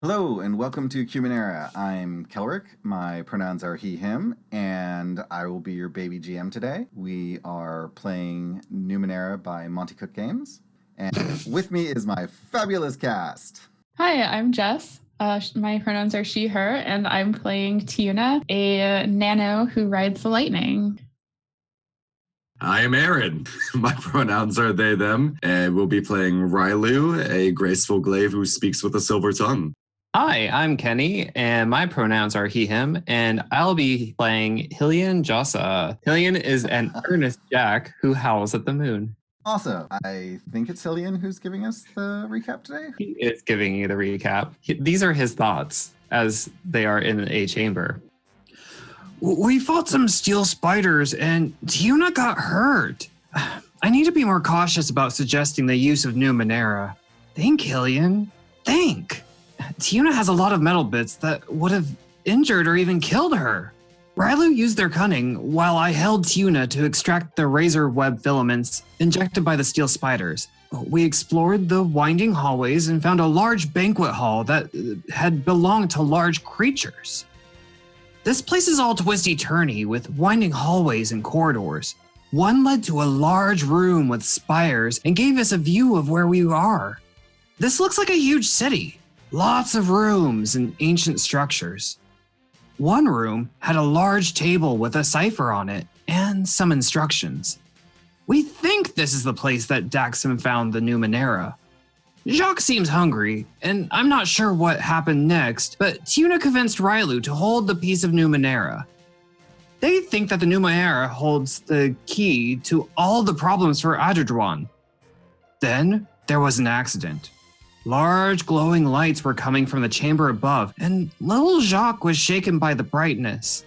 Hello and welcome to Qmenera. I'm Kelric. My pronouns are he, him, and I will be your baby GM today. We are playing Numenera by Monte Cook Games, and with me is my fabulous cast. Hi, I'm Jess. My pronouns are she, her, and I'm playing Tiyune, a nano who rides the lightning. I am Aaron. My pronouns are they, them, and we'll be playing Railu, a graceful glaive who speaks with a silver tongue. Hi, I'm Kenny, and my pronouns are he, him, and I'll be playing Hillian Jossa. Hillian is an earnest Jack who howls at the moon. Also, I think it's Hillian who's giving us the recap today. He is giving you the recap. These are his thoughts as they are in a chamber. We fought some steel spiders, and Tiyune got hurt. I need to be more cautious about suggesting the use of Numenera. Think, Hillian. Think. Tiyune has a lot of metal bits that would have injured or even killed her. Railu used their cunning while I held Tiyune to extract the razor web filaments injected by the steel spiders. We explored the winding hallways and found a large banquet hall that had belonged to large creatures. This place is all twisty-turny with winding hallways and corridors. One led to a large room with spires and gave us a view of where we are. This looks like a huge city. Lots of rooms and ancient structures. One room had a large table with a cipher on it and some instructions. We think this is the place that Daxon found the Numenera. Jacques seems hungry, and I'm not sure what happened next, but Tiyune convinced Railu to hold the piece of Numenera. They think that the Numenera holds the key to all the problems for Adradwan. Then there was an accident. Large glowing lights were coming from the chamber above, and little Jacques was shaken by the brightness.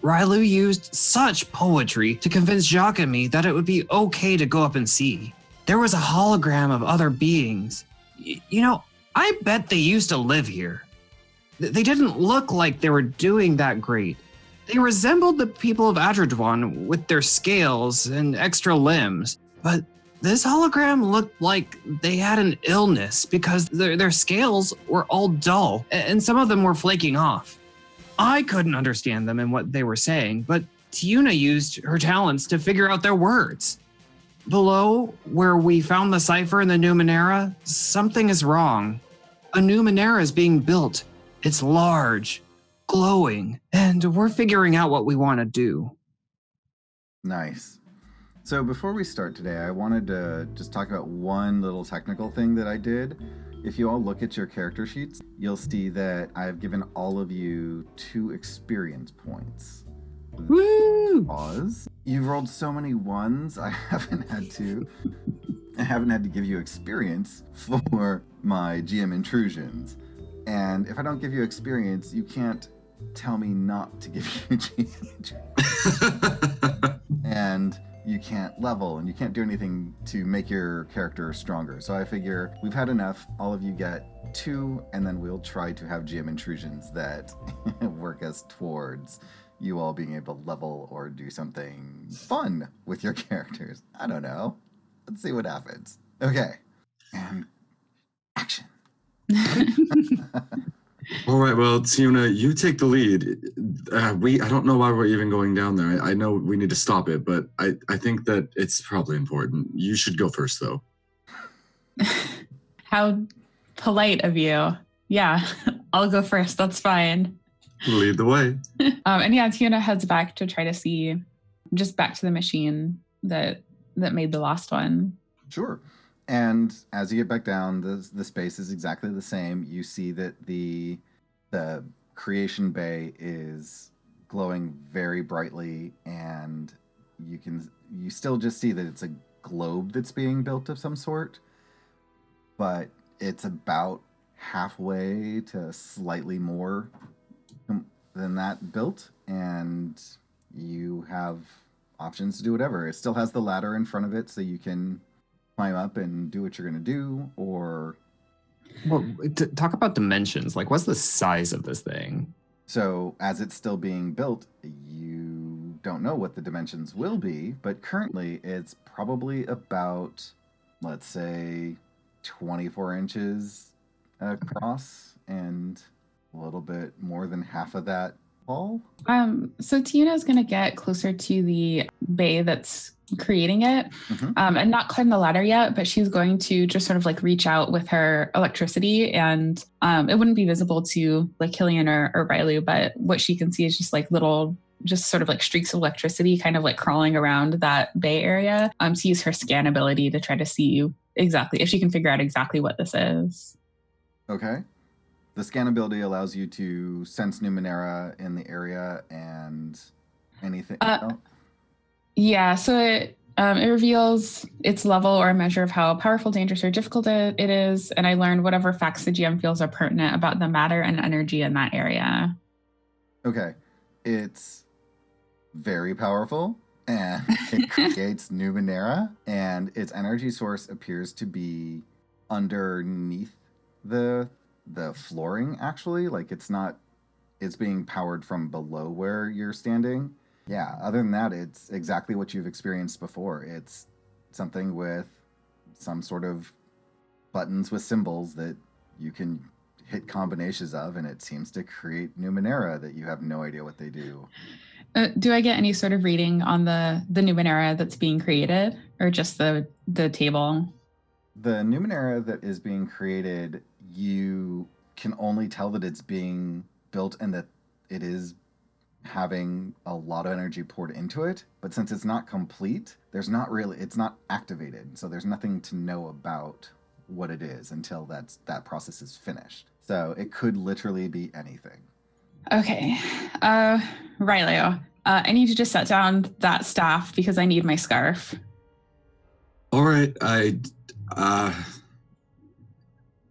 Railu used such poetry to convince Jacques and me that it would be okay to go up and see. There was a hologram of other beings. I bet they used to live here. They didn't look like they were doing that great. They resembled the people of Adradwan with their scales and extra limbs, but this hologram looked like they had an illness because their scales were all dull and some of them were flaking off. I couldn't understand them and what they were saying, but Tiyune used her talents to figure out their words. Below, where we found the cipher in the Numenera, something is wrong. A Numenera is being built. It's large, glowing, and we're figuring out what we want to do. Nice. So before we start today, I wanted to just talk about one little technical thing that I did. If you all look at your character sheets, you'll see that I've given all of you 2 experience points. Woo! Pause. You've rolled so many ones, I haven't had to give you experience for my GM intrusions. And if I don't give you experience, you can't tell me not to give you GM intrusions. And you can't level and you can't do anything to make your character stronger. So I figure we've had enough. All of you get 2, and then we'll try to have GM intrusions that work us towards you all being able to level or do something fun with your characters. I don't know. Let's see what happens. Okay. And action. All right, well, Tiyune, you take the lead. I don't know why we're even going down there. I know we need to stop it, but I think that it's probably important. You should go first, though. How polite of you. Yeah, I'll go first. That's fine. Lead the way. And yeah, Tiyune heads back to try to see, just back to the machine that made the last one. Sure. And as you get back down, the space is exactly the same. You see that the creation bay is glowing very brightly, and you still just see that it's a globe that's being built of some sort, but it's about halfway to slightly more than that built, and you have options to do whatever. It still has the ladder in front of it, so you can climb up and do what you're going to do, or... Well, talk about dimensions. Like, what's the size of this thing? So, as it's still being built, you don't know what the dimensions will be, but currently it's probably about, let's say, 24 inches across and a little bit more than half of that tall. So Tiyune is going to get closer to the bay that's creating it, and not climb the ladder yet, but she's going to just sort of like reach out with her electricity, and it wouldn't be visible to like Hillian or Railu, but what she can see is just like little, just sort of like streaks of electricity kind of like crawling around that bay area, to use her scan ability to try to see exactly if she can figure out exactly what this is. Okay. The scan ability allows you to sense Numenera in the area and anything else? Yeah, so it reveals its level or a measure of how powerful, dangerous, or difficult it is, and I learned whatever facts the GM feels are pertinent about the matter and energy in that area. Okay. It's very powerful, and it creates Numenera, and its energy source appears to be underneath the flooring, actually. Like, it's being powered from below where you're standing. Yeah, other than that, it's exactly what you've experienced before. It's something with some sort of buttons with symbols that you can hit combinations of, and it seems to create Numenera that you have no idea what they do. Do I get any sort of reading on the Numenera that's being created, or just the table? The Numenera that is being created, you can only tell that it's being built and that it is having a lot of energy poured into it, but since it's not complete, it's not activated, so there's nothing to know about what it is until that process is finished. So it could literally be anything. Okay. Railu, I need you to set down that staff because I need my scarf. All right,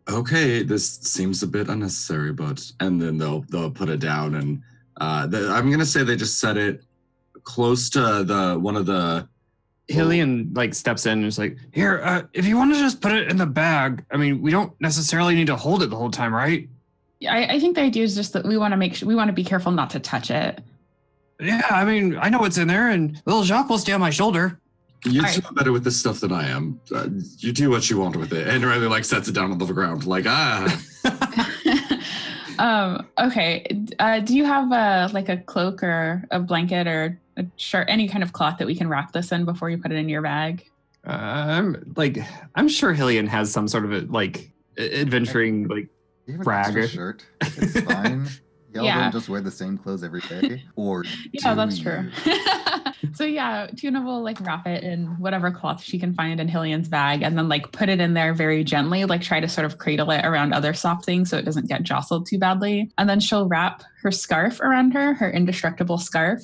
okay, this seems a bit unnecessary, and then they'll put it down, and I'm gonna say they just set it close to one of the. Hillian like steps in and is like, "Here, if you want to just put it in the bag, I mean, we don't necessarily need to hold it the whole time, right?" I think the idea is just that we want to be careful not to touch it. Yeah, I mean, I know what's in there, and little Jacques will stay on my shoulder. You're better with this stuff than I am. You do what you want with it. And Riley like sets it down on the ground, like Okay. Do you have a cloak or a blanket or a shirt, any kind of cloth that we can wrap this in before you put it in your bag? I'm sure Hillian has some sort of adventuring You have an brag. extra shirt. It's fine. Y'all don't just wear the same clothes every day, or yeah, that's true. So yeah, Tiyune will wrap it in whatever cloth she can find in Hillian's bag, and then put it in there very gently, try to sort of cradle it around other soft things so it doesn't get jostled too badly. And then she'll wrap her scarf around her indestructible scarf,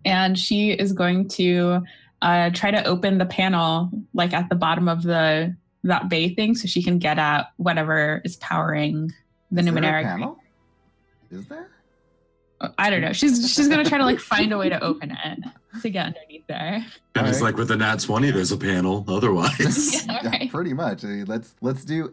and she is going to try to open the panel at the bottom of that bay thing so she can get at whatever is powering the Numenera. Panel? Is there? I don't know. She's gonna try to find a way to open it to get underneath there. And it's with the nat 20, there's a panel. Otherwise, yeah, right. Yeah, pretty much. Let's do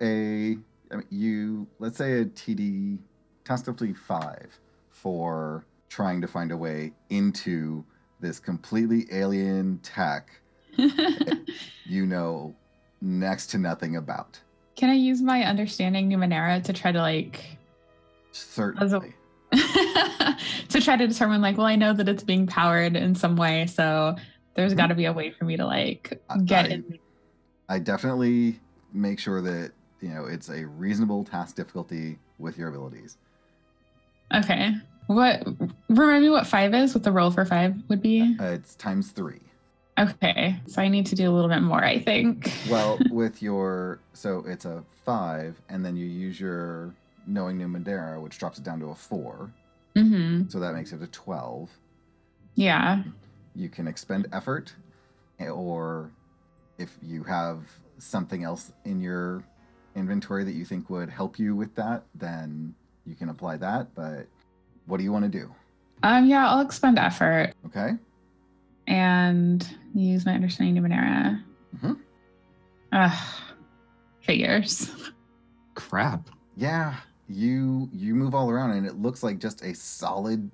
let's say a TD tentatively 5 for trying to find a way into this completely alien tech you know next to nothing about. Can I use my understanding Numenera to try to Certainly. to try to determine I know that it's being powered in some way, so there's got to be a way for me to get in. I definitely make sure that it's a reasonable task difficulty with your abilities. Okay. Remind me what 5 is, what the roll for 5 would be? It's ×3. Okay, so I need to do a little bit more, I think. Well, so it's a 5, and then you use your knowing Numenera, which drops it down to a 4. Mm-hmm. So that makes it a 12. Yeah. You can expend effort, or if you have something else in your inventory that you think would help you with that, then you can apply that. But what do you want to do? Yeah, I'll expend effort. Okay. And use my understanding Numenera. Figures. Crap. Yeah, you move all around, and it looks like just a solid,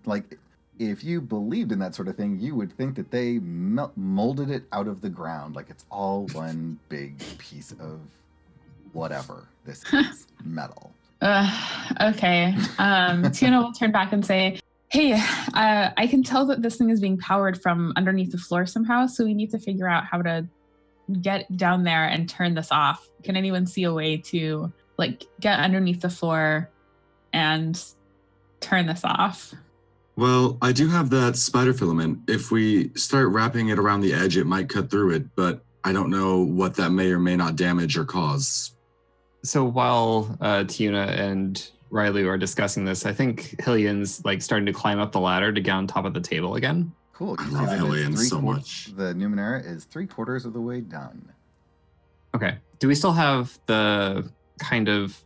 if you believed in that sort of thing, you would think that they molded it out of the ground. It's all one big piece of whatever this is, metal. Okay. Tiyune will turn back and say, hey, I can tell that this thing is being powered from underneath the floor somehow, so we need to figure out how to get down there and turn this off. Can anyone see a way to get underneath the floor and turn this off? Well, I do have that spider filament. If we start wrapping it around the edge, it might cut through it, but I don't know what that may or may not damage or cause. So while Tiyune and Railu are discussing this, I think Hillian's starting to climb up the ladder to get on top of the table again. Cool. I love Hillian so much. The Numenera is 3/4 of the way done. Okay. Do we still have the kind of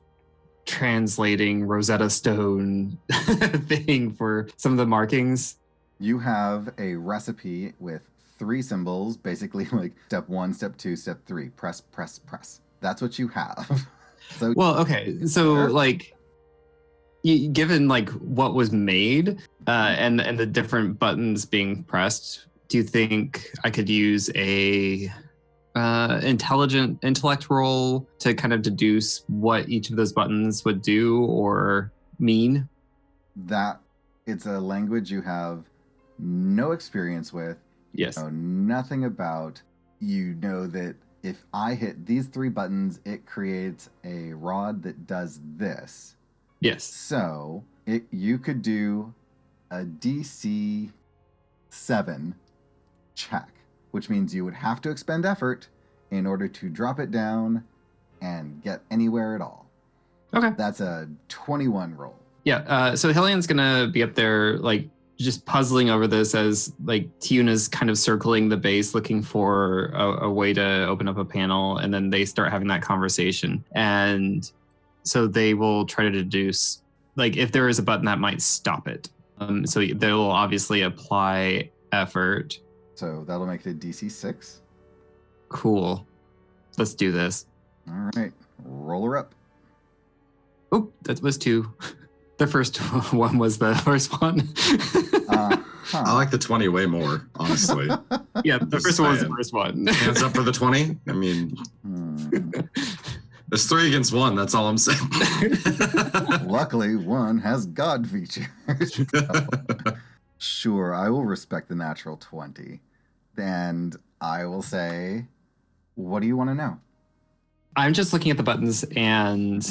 translating Rosetta Stone thing for some of the markings? You have a recipe with 3 symbols, basically step 1, step 2, step 3. Press, press, press. That's what you have. So well, okay. So given what was made and the different buttons being pressed, do you think I could use a intellect roll to kind of deduce what each of those buttons would do or mean? That it's a language you have no experience with. Yes. You know nothing about. You know that if I hit these 3 buttons, it creates a rod that does this. Yes. So you could do a DC 7 check, which means you would have to expend effort in order to drop it down and get anywhere at all. Okay. That's a 21 roll. Yeah. So Hillian's gonna be up there, just puzzling over this as Tiyune is kind of circling the base, looking for a way to open up a panel, and then they start having that conversation. And so they will try to deduce, if there is a button that might stop it. So they'll obviously apply effort. So that'll make it a DC 6. Cool. Let's do this. All right. Roll her up. Oh, that was 2. The first one was the first one. I like the 20 way more, honestly. Yeah, the first one was the first one. Hands up for the 20? I mean, there's 3 against 1. That's all I'm saying. Luckily, 1 has God features. So, sure, I will respect the natural 20. And I will say, what do you want to know? I'm just looking at the buttons and,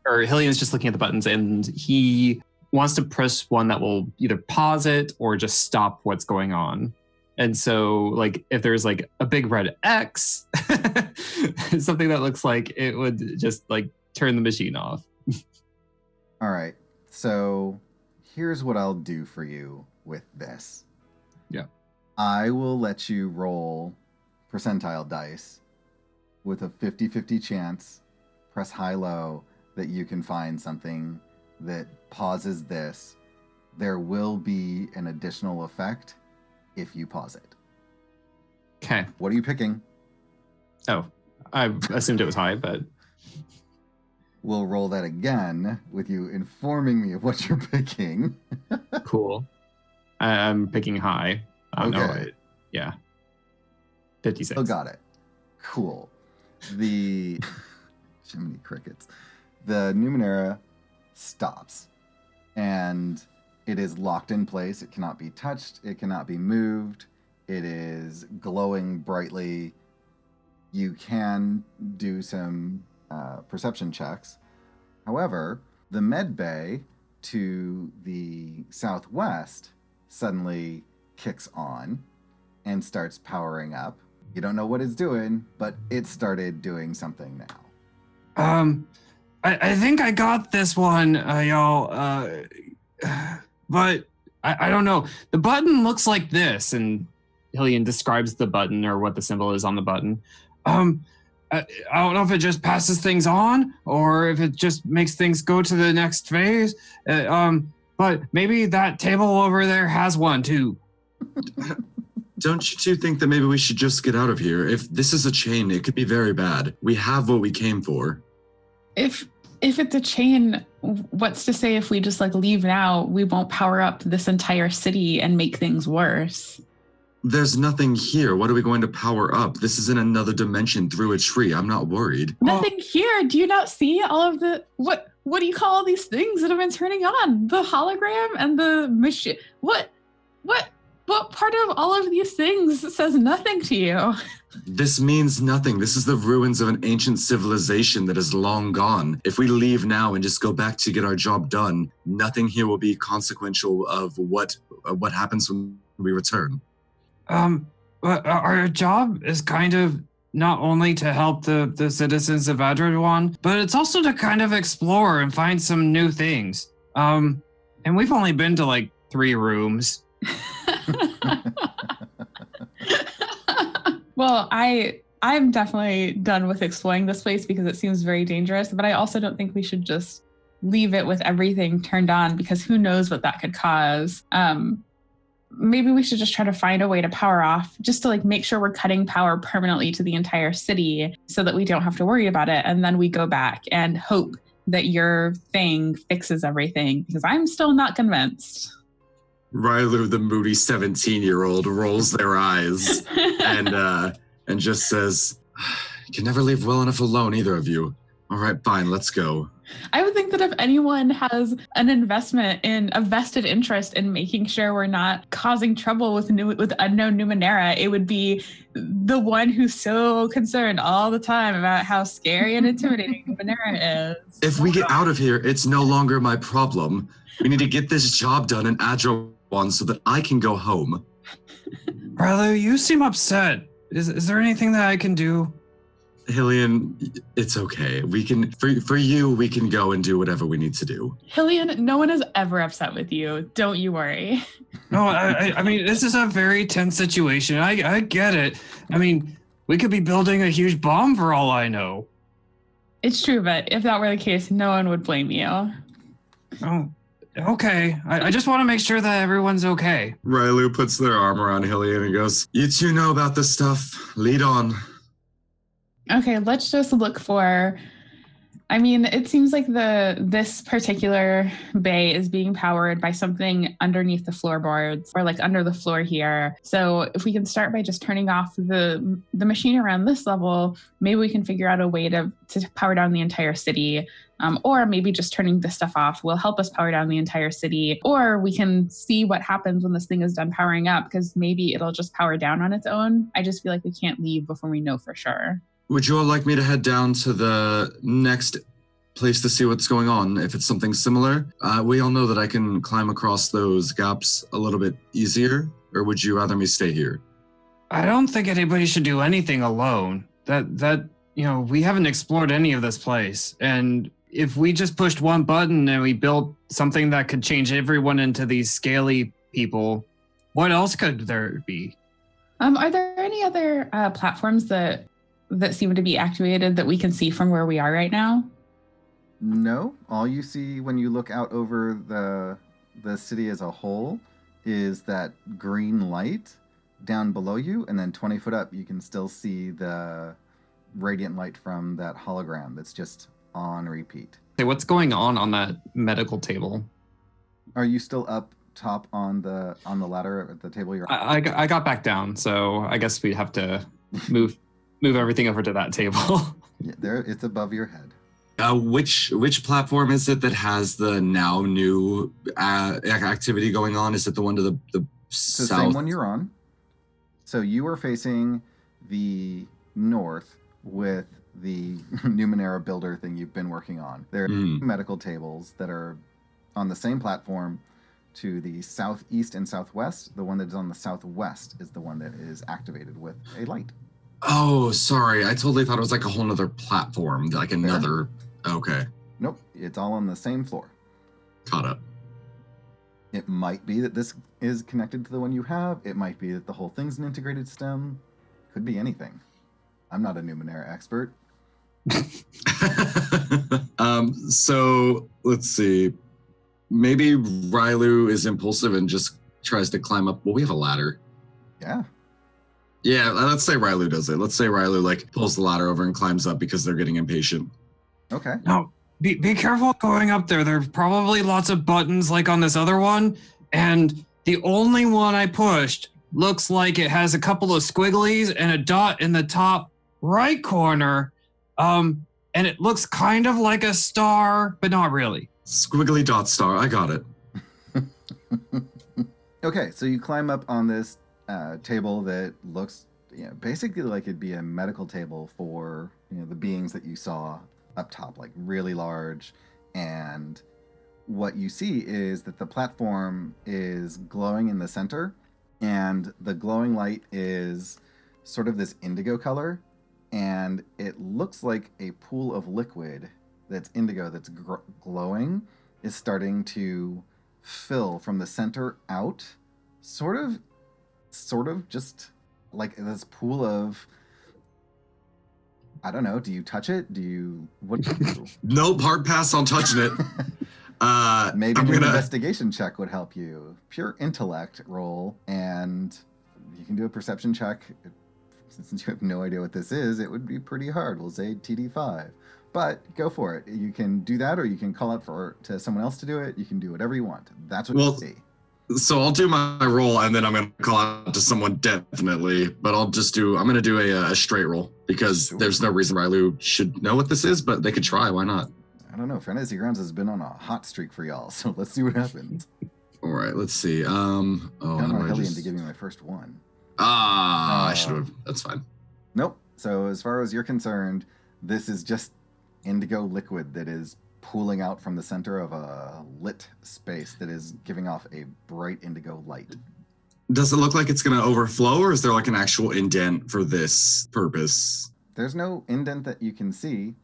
or Hillian's just looking at the buttons and he wants to press one that will either pause it or just stop what's going on. And so if there's a big red X, something that looks like it would just turn the machine off. All right. So here's what I'll do for you with this. Yeah. I will let you roll percentile dice with a 50-50 chance, press high-low, that you can find something that pauses this. There will be an additional effect if you pause it. Okay. What are you picking? Oh, I assumed it was high, but... We'll roll that again with you informing me of what you're picking. Cool. I'm picking high. Okay. Yeah. 56. Oh, got it. Cool. The Jiminy Crickets. The Numenera stops and it is locked in place. It cannot be touched. It cannot be moved. It is glowing brightly. You can do some perception checks. However, the med bay to the southwest suddenly kicks on and starts powering up. You don't know what it's doing, but it started doing something now. I think I got this one, y'all. But I don't know. The button looks like this, and Hillian describes the button or what the symbol is on the button. I don't know if it just passes things on or if it just makes things go to the next phase. But maybe that table over there has one too. Don't you two think that maybe we should just get out of here? If this is a chain, it could be very bad. We have what we came for. If it's a chain, what's to say if we just leave now, we won't power up this entire city and make things worse? There's nothing here. What are we going to power up? This is in another dimension through a tree. I'm not worried. Nothing here. Do you not see all of the what do you call all these things that have been turning on? The hologram and the machine. What part of all of these things says nothing to you? This means nothing. This is the ruins of an ancient civilization that is long gone. If we leave now and just go back to get our job done, nothing here will be consequential of what happens when we return. But our job is kind of not only to help the citizens of Adradwan, but it's also to kind of explore and find some new things. And we've only been to like 3 rooms. Well, I'm definitely done with exploring this place because it seems very dangerous, but I also don't think we should just leave it with everything turned on because who knows what that could cause. Maybe we should just try to find a way to power off just to like make sure we're cutting power permanently to the entire city so that we don't have to worry about it. And then we go back and hope that your thing fixes everything because I'm still not convinced. Railu, the moody 17-year-old, rolls their eyes and just says, "You can never leave well enough alone, either of you. All right, fine, let's go." I would think that if anyone has an investment in a vested interest in making sure we're not causing trouble with unknown Numenera, it would be the one who's so concerned all the time about how scary and intimidating Numenera is. If we get out of here, it's no longer my problem. We need to get this job done in Adradwan so that I can go home. Railu, you seem upset. Is there anything that I can do? Hillian, it's okay. We can, for you, we can go and do whatever we need to do. Hillian, no one is ever upset with you. Don't you worry. No, I mean, this is a very tense situation. I get it. I mean, we could be building a huge bomb for all I know. It's true, but if that were the case, no one would blame you. Oh, okay. I just want to make sure that everyone's okay. Railu puts their arm around Hillian and goes, "You two know about this stuff. Lead on." Okay, let's just look for, I mean, it seems like this particular bay is being powered by something underneath the floorboards or like under the floor here. So if we can start by just turning off the machine around this level, maybe we can figure out a way to power down the entire city. Or maybe just turning this stuff off will help us power down the entire city. Or we can see what happens when this thing is done powering up because maybe it'll just power down on its own. I just feel like we can't leave before we know for sure. Would you all like me to head down to the next place to see what's going on, if it's something similar? We all know that I can climb across those gaps a little bit easier, or would you rather me stay here? I don't think anybody should do anything alone. That we haven't explored any of this place. And if we just pushed one button and we built something that could change everyone into these scaly people, what else could there be? Are there any other platforms that seem to be activated that we can see from where we are right now? No. All you see when you look out over the city as a whole is that green light down below you, and then 20 foot up you can still see the radiant light from that hologram that's just on repeat. Hey, what's going on that medical table? Are you still up top on the ladder at the table you're on? I got back down, so I guess we'd have to move everything over to that table. Yeah, there, it's above your head. Which platform is it that has the now new activity going on? Is it the one to the It's the south? same one you're on. So you are facing the north with the Numenera builder thing you've been working on. There are medical tables that are on the same platform to the southeast and southwest. The one that is on the southwest is the one that is activated with a light. Oh, sorry. I totally thought it was like a whole nother platform, like another. Okay. Nope, it's all on the same floor. Caught up. It might be that this is connected to the one you have. It might be that the whole thing's an integrated stem. Could be anything. I'm not a Numenera expert. So let's see. Maybe Railu is impulsive and just tries to climb up. Well, we have a ladder. Yeah. Yeah, let's say Railu does it. Let's say Railu like pulls the ladder over and climbs up because they're getting impatient. Okay. No, be careful going up there. There's probably lots of buttons like on this other one. And the only one I pushed looks like it has a couple of squigglies and a dot in the top right corner. And it looks kind of like a star, but not really. Squiggly dot star. I got it. Okay, so you climb up on this table that looks basically like it'd be a medical table for the beings that you saw up top, like really large. And what you see is that the platform is glowing in the center, and the glowing light is sort of this indigo color, and it looks like a pool of liquid that's indigo that's glowing is starting to fill from the center out, sort of just like this pool of, I don't know, do you touch it? What do you do? Nope, hard pass on touching it. Maybe an investigation check would help you. Pure intellect roll, and you can do a perception check. Since you have no idea what this is, it would be pretty hard. We'll say TD5. But go for it. You can do that, or you can call out to someone else to do it. You can do whatever you want. That's what you see. So I'll do my roll, and then I'm going to call out to someone definitely. But I'm going to do a straight roll, because there's no reason Railu should know what this is, but they could try. Why not? I don't know. Fantasy Grounds has been on a hot streak for y'all, so let's see what happens. All right, let's see. I want Hillian to give me my first one. I should have. That's fine. Nope. So as far as you're concerned, this is just indigo liquid that is pooling out from the center of a lit space that is giving off a bright indigo light. Does it look like it's going to overflow, or is there like an actual indent for this purpose? There's no indent that you can see.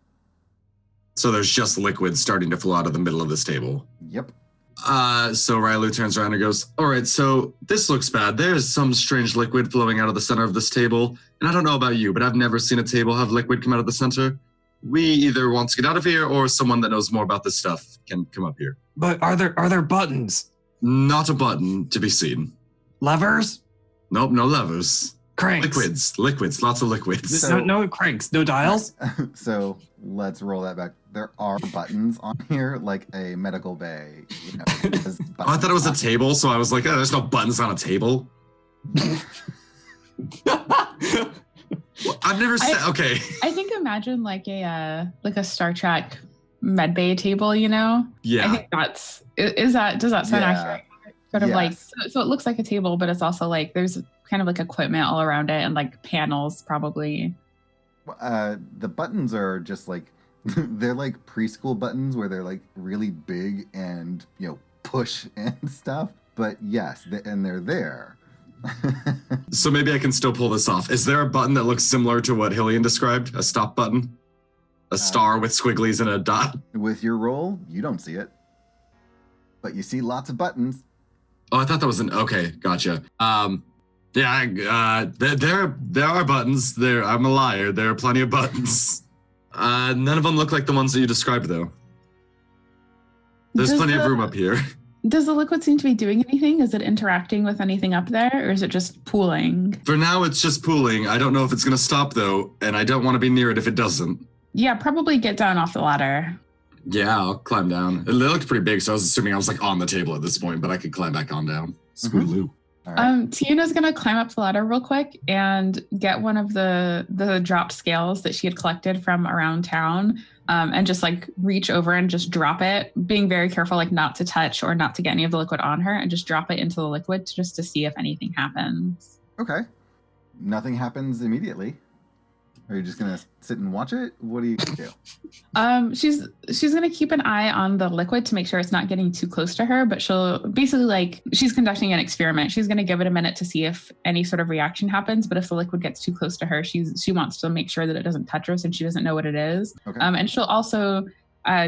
So there's just liquid starting to flow out of the middle of this table. Yep. So Railu turns around and goes, all right, so this looks bad. There's some strange liquid flowing out of the center of this table. And I don't know about you, but I've never seen a table have liquid come out of the center. We either want to get out of here, or someone that knows more about this stuff can come up here. But are there buttons? Not a button to be seen. Levers? Nope, no levers. Cranks. Liquids, lots of liquids. No cranks, no dials? So let's roll that back. There are buttons on here, like a medical bay. I thought it was a table, so I was like, oh, there's no buttons on a table. I've never said, okay. I think imagine like a Star Trek med bay table, Yeah. I think does that sound accurate? Sort of like, so it looks like a table, but it's also like there's kind of like equipment all around it and like panels probably. The buttons are just like, they're like preschool buttons where they're like really big and, push and stuff. But yes, and they're there. So maybe I can still pull this off. Is there a button that looks similar to what Hillian described? A stop button? A star with squigglies and a dot? With your roll, you don't see it. But you see lots of buttons. Oh, I thought that was okay, gotcha. There are buttons. I'm a liar. There are plenty of buttons. None of them look like the ones that you described, though. There's plenty of room up here. Does the liquid seem to be doing anything? Is it interacting with anything up there, or is it just pooling? For now, it's just pooling. I don't know if it's going to stop, though, and I don't want to be near it if it doesn't. Yeah, probably get down off the ladder. Yeah, I'll climb down. It looked pretty big, so I was assuming I was like on the table at this point, but I could climb back on down. Scootaloo. Right. Tiyune's gonna climb up the ladder real quick and get one of the dropped scales that she had collected from around town, and just like reach over and just drop it, being very careful like not to touch or not to get any of the liquid on her, and just drop it into the liquid just to see if anything happens. Okay. Nothing happens immediately. Are you just gonna sit and watch it? What do you do? She's gonna keep an eye on the liquid to make sure it's not getting too close to her, but she'll basically she's conducting an experiment. She's gonna give it a minute to see if any sort of reaction happens, but if the liquid gets too close to her, she wants to make sure that it doesn't touch her since she doesn't know what it is. Okay. And she'll also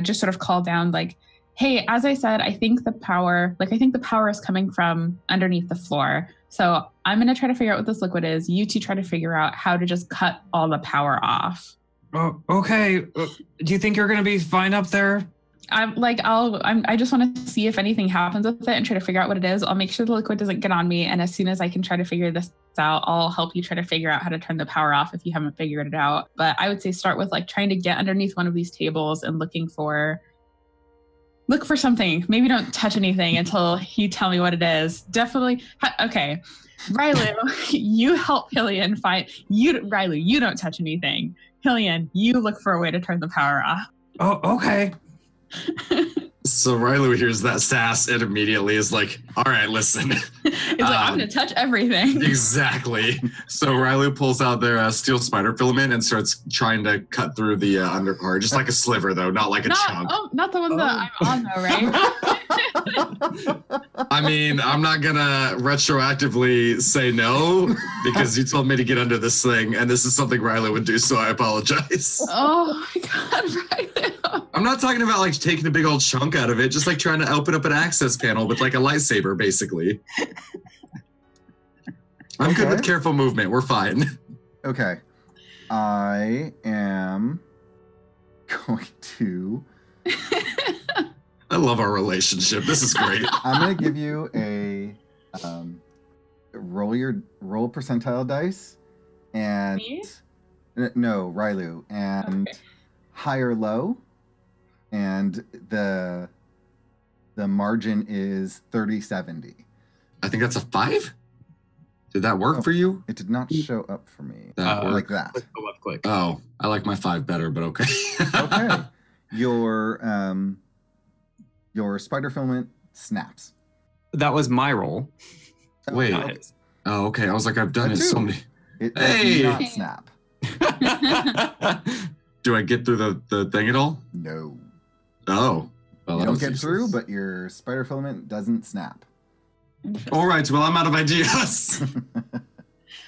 just sort of call down like, hey, as I said, I think the power is coming from underneath the floor. So I'm going to try to figure out what this liquid is. You two try to figure out how to just cut all the power off. Oh, okay. Do you think you're going to be fine up there? I just want to see if anything happens with it and try to figure out what it is. I'll make sure the liquid doesn't get on me. And as soon as I can try to figure this out, I'll help you try to figure out how to turn the power off if you haven't figured it out. But I would say start with like trying to get underneath one of these tables and looking for look for something. Maybe don't touch anything until you tell me what it is. Definitely. Okay. Railu, you help Hillian fight. Railu, you don't touch anything. Hillian, you look for a way to turn the power off. Oh, okay. So Railu hears that sass and immediately is like, all right, listen. It's like, I'm going to touch everything. Exactly. So Railu pulls out their steel spider filament and starts trying to cut through the underpart, just like a sliver, though, not like a chunk. Oh, not the one that I'm on, though, right? I mean, I'm not going to retroactively say no because you told me to get under this thing, and this is something Railu would do, so I apologize. Oh, my God, Railu. I'm not talking about like taking a big old chunk out of it, just like trying to open up an access panel with like a lightsaber, basically. I'm good with careful movement. We're fine. Okay. I am going to... I love our relationship. This is great. I'm going to give you a roll percentile dice. And... Me? No, Railu. And high or low. And the margin is 30-70. I think that's a 5? Did that work for you? It did not show up for me. That Like that. Click the left click. Oh, I like my 5 better, but okay. Okay. Your spider filament snaps. That was my roll. Wait. Not his. Oh, okay. I was like, I've done it so many. It does Hey! not snap. Do I get through the thing at all? No. Oh. Well, You that don't was get useless. through, but your spider filament doesn't snap. All right. Well, I'm out of ideas.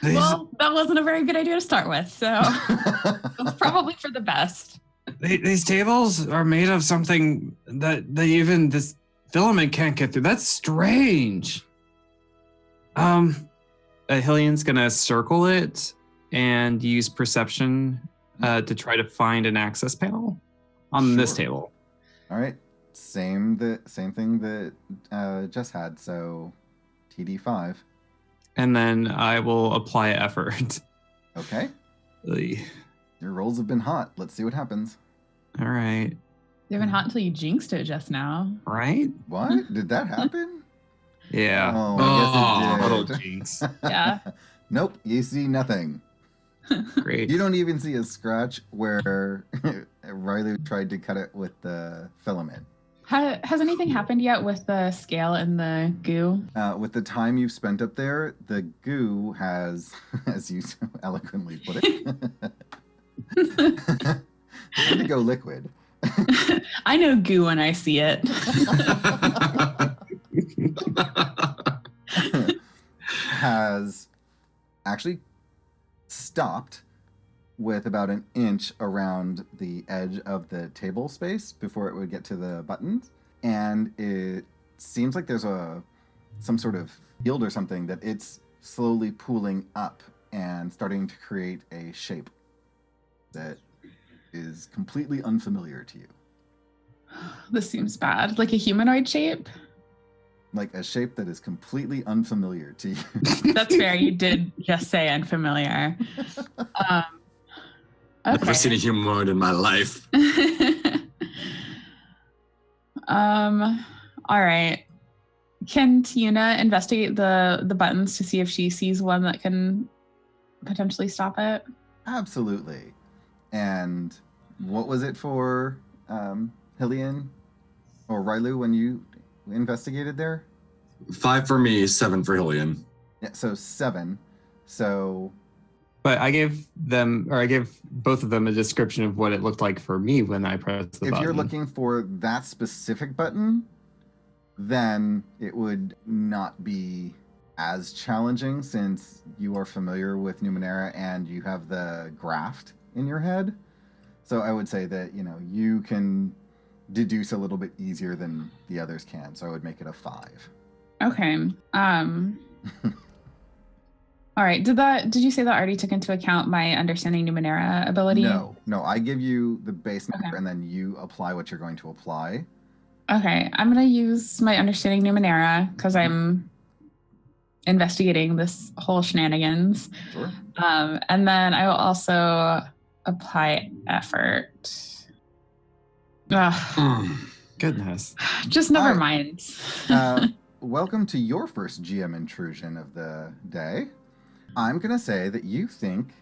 Well, that wasn't a very good idea to start with, so it's probably for the best. These tables are made of something that even this filament can't get through. That's strange. Hillian's gonna circle it and use perception to try to find an access panel on this Sure. table. All right. Same thing that Jess had, so TD5. And then I will apply effort. Okay. Ugh. Your rolls have been hot. Let's see what happens. All right. They've been hot until you jinxed it just now. Right? What? Did that happen? Yeah. Oh, Oh, I guess Little it did. jinx. Yeah. Nope, you see nothing. Great. You don't even see a scratch where Railu tried to cut it with the filament. Has anything happened yet with the scale and the goo? With the time you've spent up there, the goo has, as you so eloquently put it, turned to go liquid. I know goo when I see it. Has actually stopped with about an inch around the edge of the table space before it would get to the buttons. And it seems like there's some sort of field or something that it's slowly pooling up and starting to create a shape that is completely unfamiliar to you. This seems bad. Like a humanoid shape? Like a shape that is completely unfamiliar to you. That's fair. You did just say unfamiliar. Never seen a humanoid in my life. All right. Can Tiyune investigate the buttons to see if she sees one that can potentially stop it? Absolutely. And what was it for Hillian or Railu when you investigated there? 5 for me, 7 for Hillian. Yeah, so 7. So But I gave both of them a description of what it looked like for me when I pressed the if button. you're looking for that specific button, then it would not be as challenging since you are familiar with Numenera and you have the graft in your head. So I would say that, you can deduce a little bit easier than the others can. So I would make it a 5. Okay. All right. Did you say that already took into account my understanding Numenera ability? No, I give you the base number Okay. and then you apply what you're going to apply. Okay. I'm going to use my understanding Numenera because I'm investigating this whole shenanigans. Sure. And then I will also apply effort. Ugh. Goodness. Just never All right. mind. Welcome to your first GM intrusion of the day. I'm going to say that you think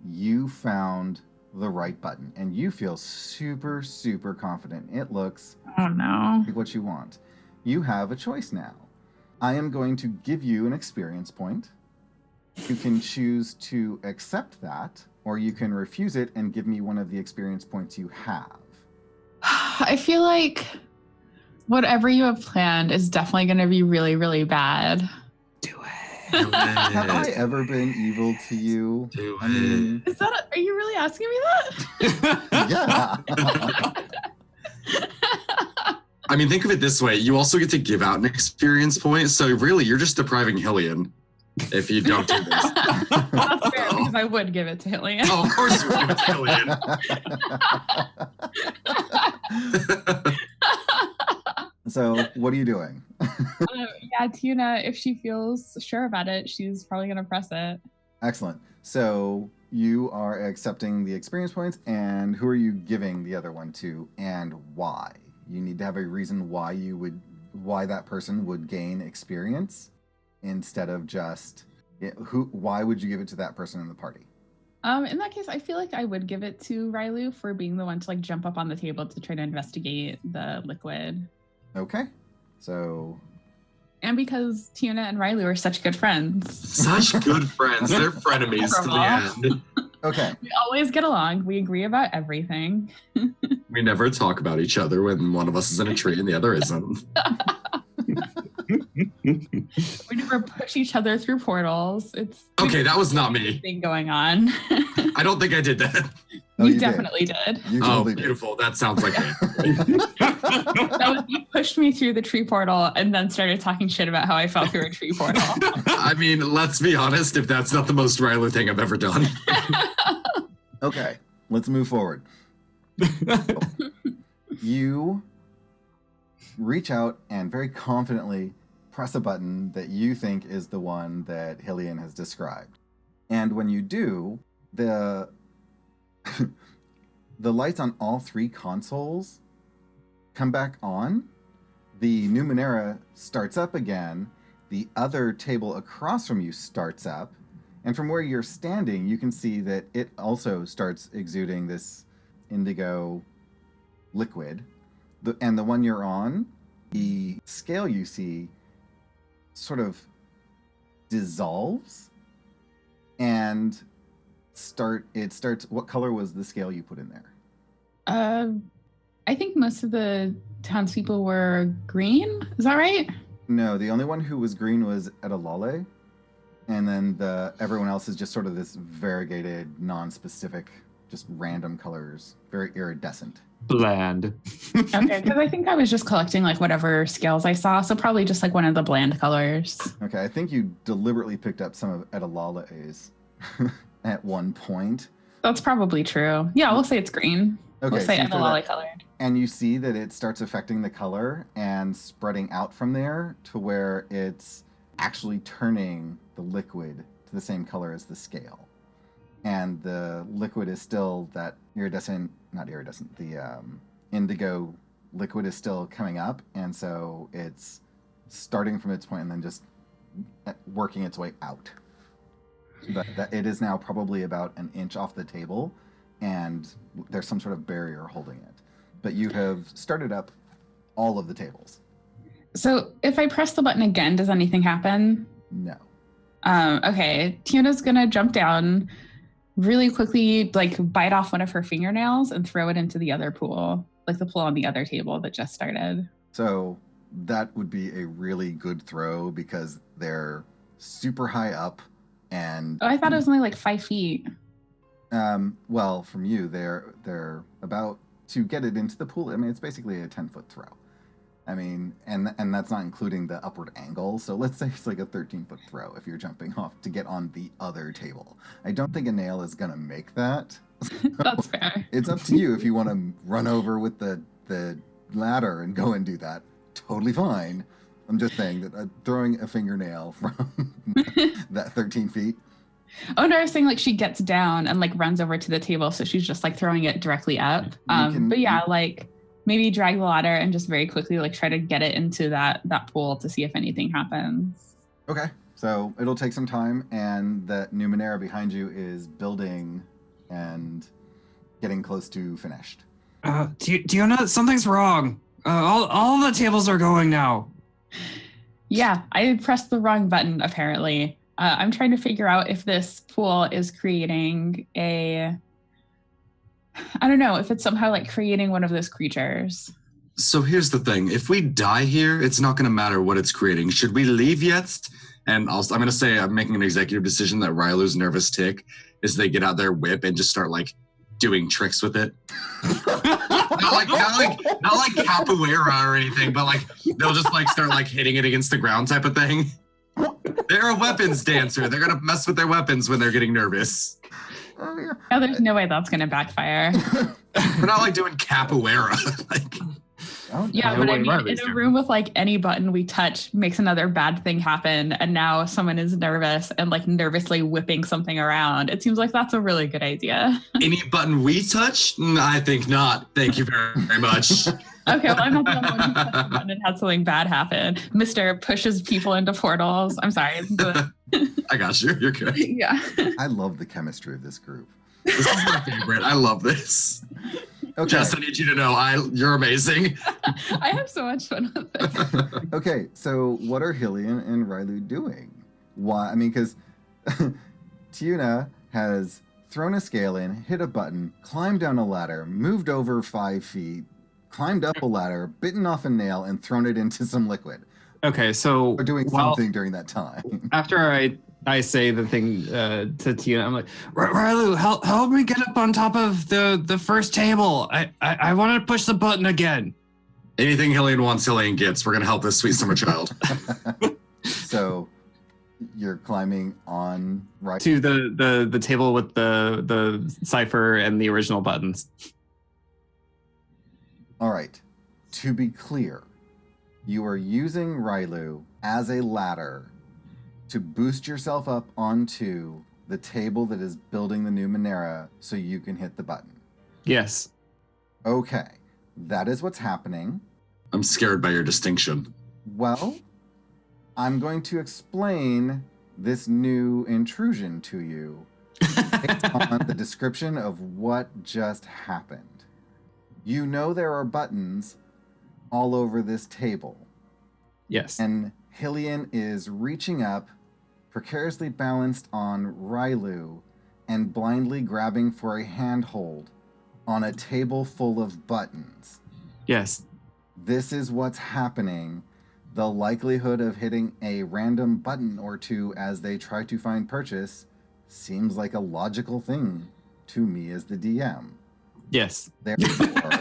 you found the right button, and you feel super, super confident. It looks Oh no. like what you want. You have a choice now. I am going to give you an experience point. You can choose to accept that, or you can refuse it and give me one of the experience points you have. I feel like whatever you have planned is definitely going to be really, really bad. Do it. Have I ever been evil to you? Do I mean, Are you really asking me that? yeah. I mean, think of it this way. You also get to give out an experience point. So really, you're just depriving Hillian if you don't do this. That's fair, because I would give it to Hillian. Oh, of course you would give it to Hillian. So, what are you doing? Yeah, Tiyune, if she feels sure about it, she's probably going to press it. Excellent. So, you are accepting the experience points, and who are you giving the other one to, and why? You need to have a reason why that person would gain experience instead of just why would you give it to that person in the party? In that case, I feel like I would give it to Railu for being the one to like jump up on the table to try to investigate the liquid. Okay. So, and because Tiyune and Railu are such good friends. Such good friends. They're frenemies to the end. okay. We always get along. We agree about everything. We never talk about each other when one of us is in a tree and the other isn't. We never push each other through portals. It's Okay, that was not me. Thing going on. I don't think I did that. No, you definitely did. You totally beautiful. That sounds like me. That was, you pushed me through the tree portal and then started talking shit about how I fell through a tree portal. I mean, let's be honest, if that's not the most Railu thing I've ever done. Okay, let's move forward. You reach out and very confidently press a button that you think is the one that Hillian has described. And when you do, the lights on all three consoles come back on. The Numenera starts up again. The other table across from you starts up. And from where you're standing, you can see that it also starts exuding this indigo liquid. And the one you're on, the scale you see sort of dissolves and it starts. What color was the scale you put in there? I think most of the townspeople were green. Is that right? No, the only one who was green was Edalale. And then everyone else is just sort of this variegated, non-specific, just random colors, very iridescent. Bland. Okay, because I think I was just collecting like whatever scales I saw, so probably just like one of the bland colors. Okay, I think you deliberately picked up some of Edalale's at one point. That's probably true. Yeah, we'll say it's green. Okay, we'll say so Edalale colored. And you see that it starts affecting the color and spreading out from there to where it's actually turning the liquid to the same color as the scale. And the liquid is still that the indigo liquid is still coming up, and so it's starting from its point and then just working its way out. But it is now probably about an inch off the table, and there's some sort of barrier holding it. But you have started up all of the tables. So if I press the button again, does anything happen? No. Okay, Tiyune's gonna jump down really quickly, like bite off one of her fingernails and throw it into the other pool, like the pool on the other table that just started. So that would be a really good throw because they're super high up and... Oh, I thought it was only like 5 feet. Well, from you, they're about to get it into the pool. I mean, it's basically a 10-foot throw. I mean, and that's not including the upward angle. So let's say it's like a 13-foot throw if you're jumping off to get on the other table. I don't think a nail is going to make that. That's fair. It's up to you if you want to run over with the ladder and go and do that. Totally fine. I'm just saying that throwing a fingernail from that 13 feet. Oh, no, I was saying like she gets down and like runs over to the table. So she's just like throwing it directly up. But yeah, like maybe drag the ladder and just very quickly like try to get it into that pool to see if anything happens. Okay, so it'll take some time, and that Numenera behind you is building and getting close to finished. Tiyune, something's wrong. All the tables are going now. Yeah, I pressed the wrong button, apparently. I'm trying to figure out if this pool is creating I don't know, if it's somehow like creating one of those creatures. So here's the thing. If we die here, it's not going to matter what it's creating. Should we leave yet? And I'm going to say I'm making an executive decision that Railu's nervous tick is they get out their whip and just start like doing tricks with it. not like capoeira or anything, but like they'll just like start like hitting it against the ground type of thing. They're a weapons dancer. They're going to mess with their weapons when they're getting nervous. Oh, there's no way that's going to backfire. We're not like doing capoeira. Like, yeah, but I mean, in a room with like any button we touch makes another bad thing happen, and now someone is nervous and like nervously whipping something around. It seems like that's a really good idea. Any button we touch? I think not. Thank you very much. Okay, well, I'm not the only one who touched the button and had something bad happen. Mr. pushes people into portals. I'm sorry. I got you. You're good. Yeah. I love the chemistry of this group. This is my favorite. I love this. Okay. Jess, I need you to know you're amazing. I have so much fun with this. Okay, so what are Hillian and Railu doing? Why? I mean, because Tiyune has thrown a scale in, hit a button, climbed down a ladder, moved over 5 feet, climbed up a ladder, bitten off a nail, and thrown it into some liquid. Okay, so Or doing something during that time. After I say the thing to Tiyune, I'm like, Railu, help me get up on top of the first table. I want to push the button again. Anything Hillian wants, Hillian gets. We're going to help this sweet summer child. So you're climbing on right to the table with the cipher and the original buttons. All right. To be clear, you are using Railu as a ladder to boost yourself up onto the table that is building the Numenera so you can hit the button. Yes. Okay. That is what's happening. I'm scared by your distinction. Well, I'm going to explain this new intrusion to you based on the description of what just happened. You know there are buttons all over this table. Yes. And Hillian is reaching up, precariously balanced on Railu, and blindly grabbing for a handhold on a table full of buttons. Yes. This is what's happening. The likelihood of hitting a random button or two as they try to find purchase seems like a logical thing to me as the DM. Yes. Therefore,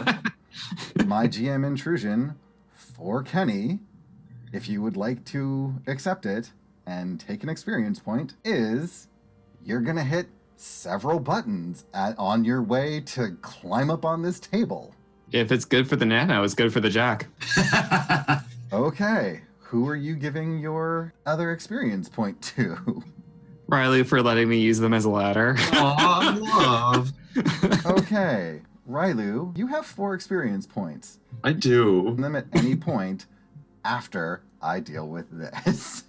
my GM intrusion for Kenny, if you would like to accept it and take an experience point, is you're going to hit several buttons on your way to climb up on this table. If it's good for the nano, it's good for the jack. Okay. Who are you giving your other experience point to? Railu for letting me use them as a ladder. Aw, love. Okay. Railu, you have 4 experience points. I do. Spend them at any point after I deal with this.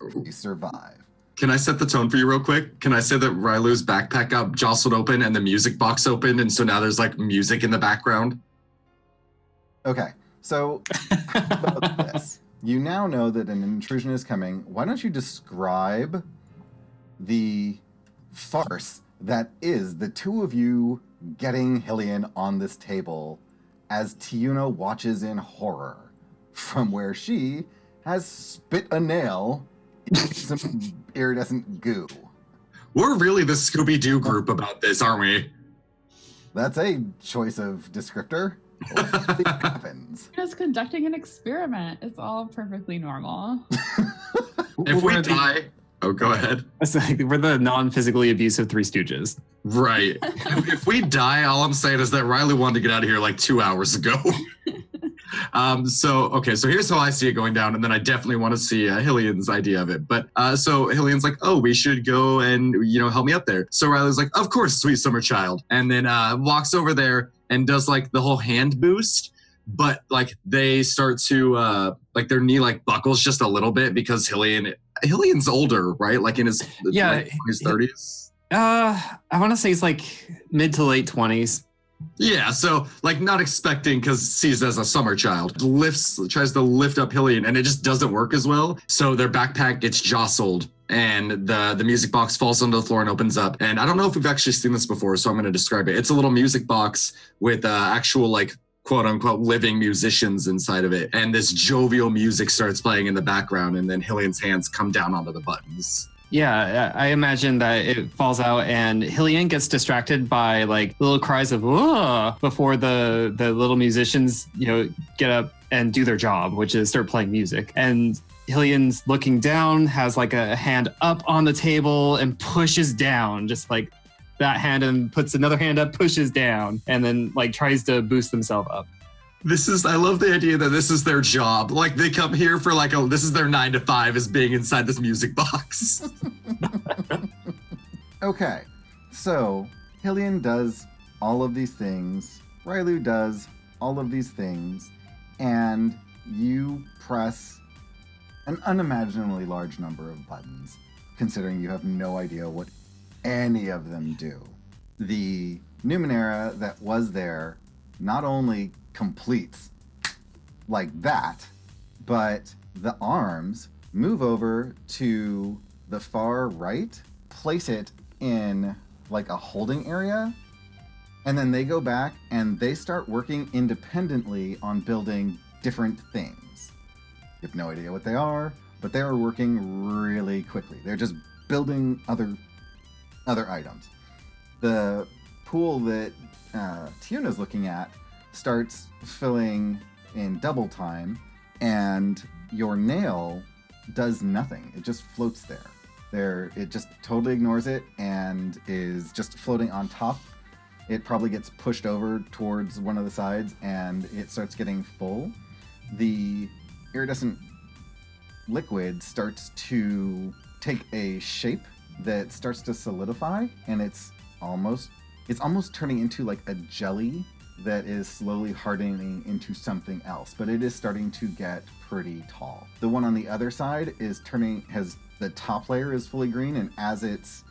You survive. Can I set the tone for you real quick? Can I say that Railu's backpack got jostled open and the music box opened, and so now there's like music in the background? Okay, so how about this? You now know that an intrusion is coming. Why don't you describe the farce that is the two of you getting Hillian on this table as Tiyune watches in horror from where she has spit a nail into some iridescent goo. We're really the Scooby-Doo group about this, aren't we? That's a choice of descriptor. What happens? Just conducting an experiment. It's all perfectly normal. If we die... Oh, go ahead. It's like we're the non-physically abusive Three Stooges. Right. If we die, all I'm saying is that Railu wanted to get out of here like 2 hours ago. So here's how I see it going down, and then I definitely want to see Hillian's idea of it. But so Hillian's like, oh, we should go and, help me up there. So Railu's like, of course, sweet summer child. And then walks over there and does like the whole hand boost, but like they start to like their knee like buckles just a little bit because Hillian's older, right? Like in his his 30s. I want to say he's like mid to late 20s. Yeah, so like not expecting because sees as a summer child, tries to lift up Hillian and it just doesn't work as well. So their backpack gets jostled and the music box falls onto the floor and opens up. And I don't know if we've actually seen this before, so I'm going to describe it. It's a little music box with actual like quote unquote living musicians inside of it. And this jovial music starts playing in the background and then Hillian's hands come down onto the buttons. Yeah, I imagine that it falls out and Hillian gets distracted by like little cries of "whoa" before the little musicians, get up and do their job, which is start playing music. And Hillian's looking down, has like a hand up on the table and pushes down, just like that hand, and puts another hand up, pushes down, and then like tries to boost themselves up. I love the idea that this is their job. Like they come here for like, this is their 9 to 5 is being inside this music box. Okay, so Hillian does all of these things. Railu does all of these things. And you press an unimaginably large number of buttons, considering you have no idea what any of them do. The Numenera that was there not only completes like that, but the arms move over to the far right, place it in like a holding area, and then they go back and they start working independently on building different things. You have no idea what they are, but they are working really quickly. They're just building other items. The pool that Tiyune is looking at starts filling in double time, and your nail does nothing. It just floats there. It just totally ignores it and is just floating on top. It probably gets pushed over towards one of the sides and it starts getting full. The iridescent liquid starts to take a shape that starts to solidify, and it's almost turning into like a jelly that is slowly hardening into something else, but it is starting to get pretty tall. The one on the other side the top layer is fully green, and as it's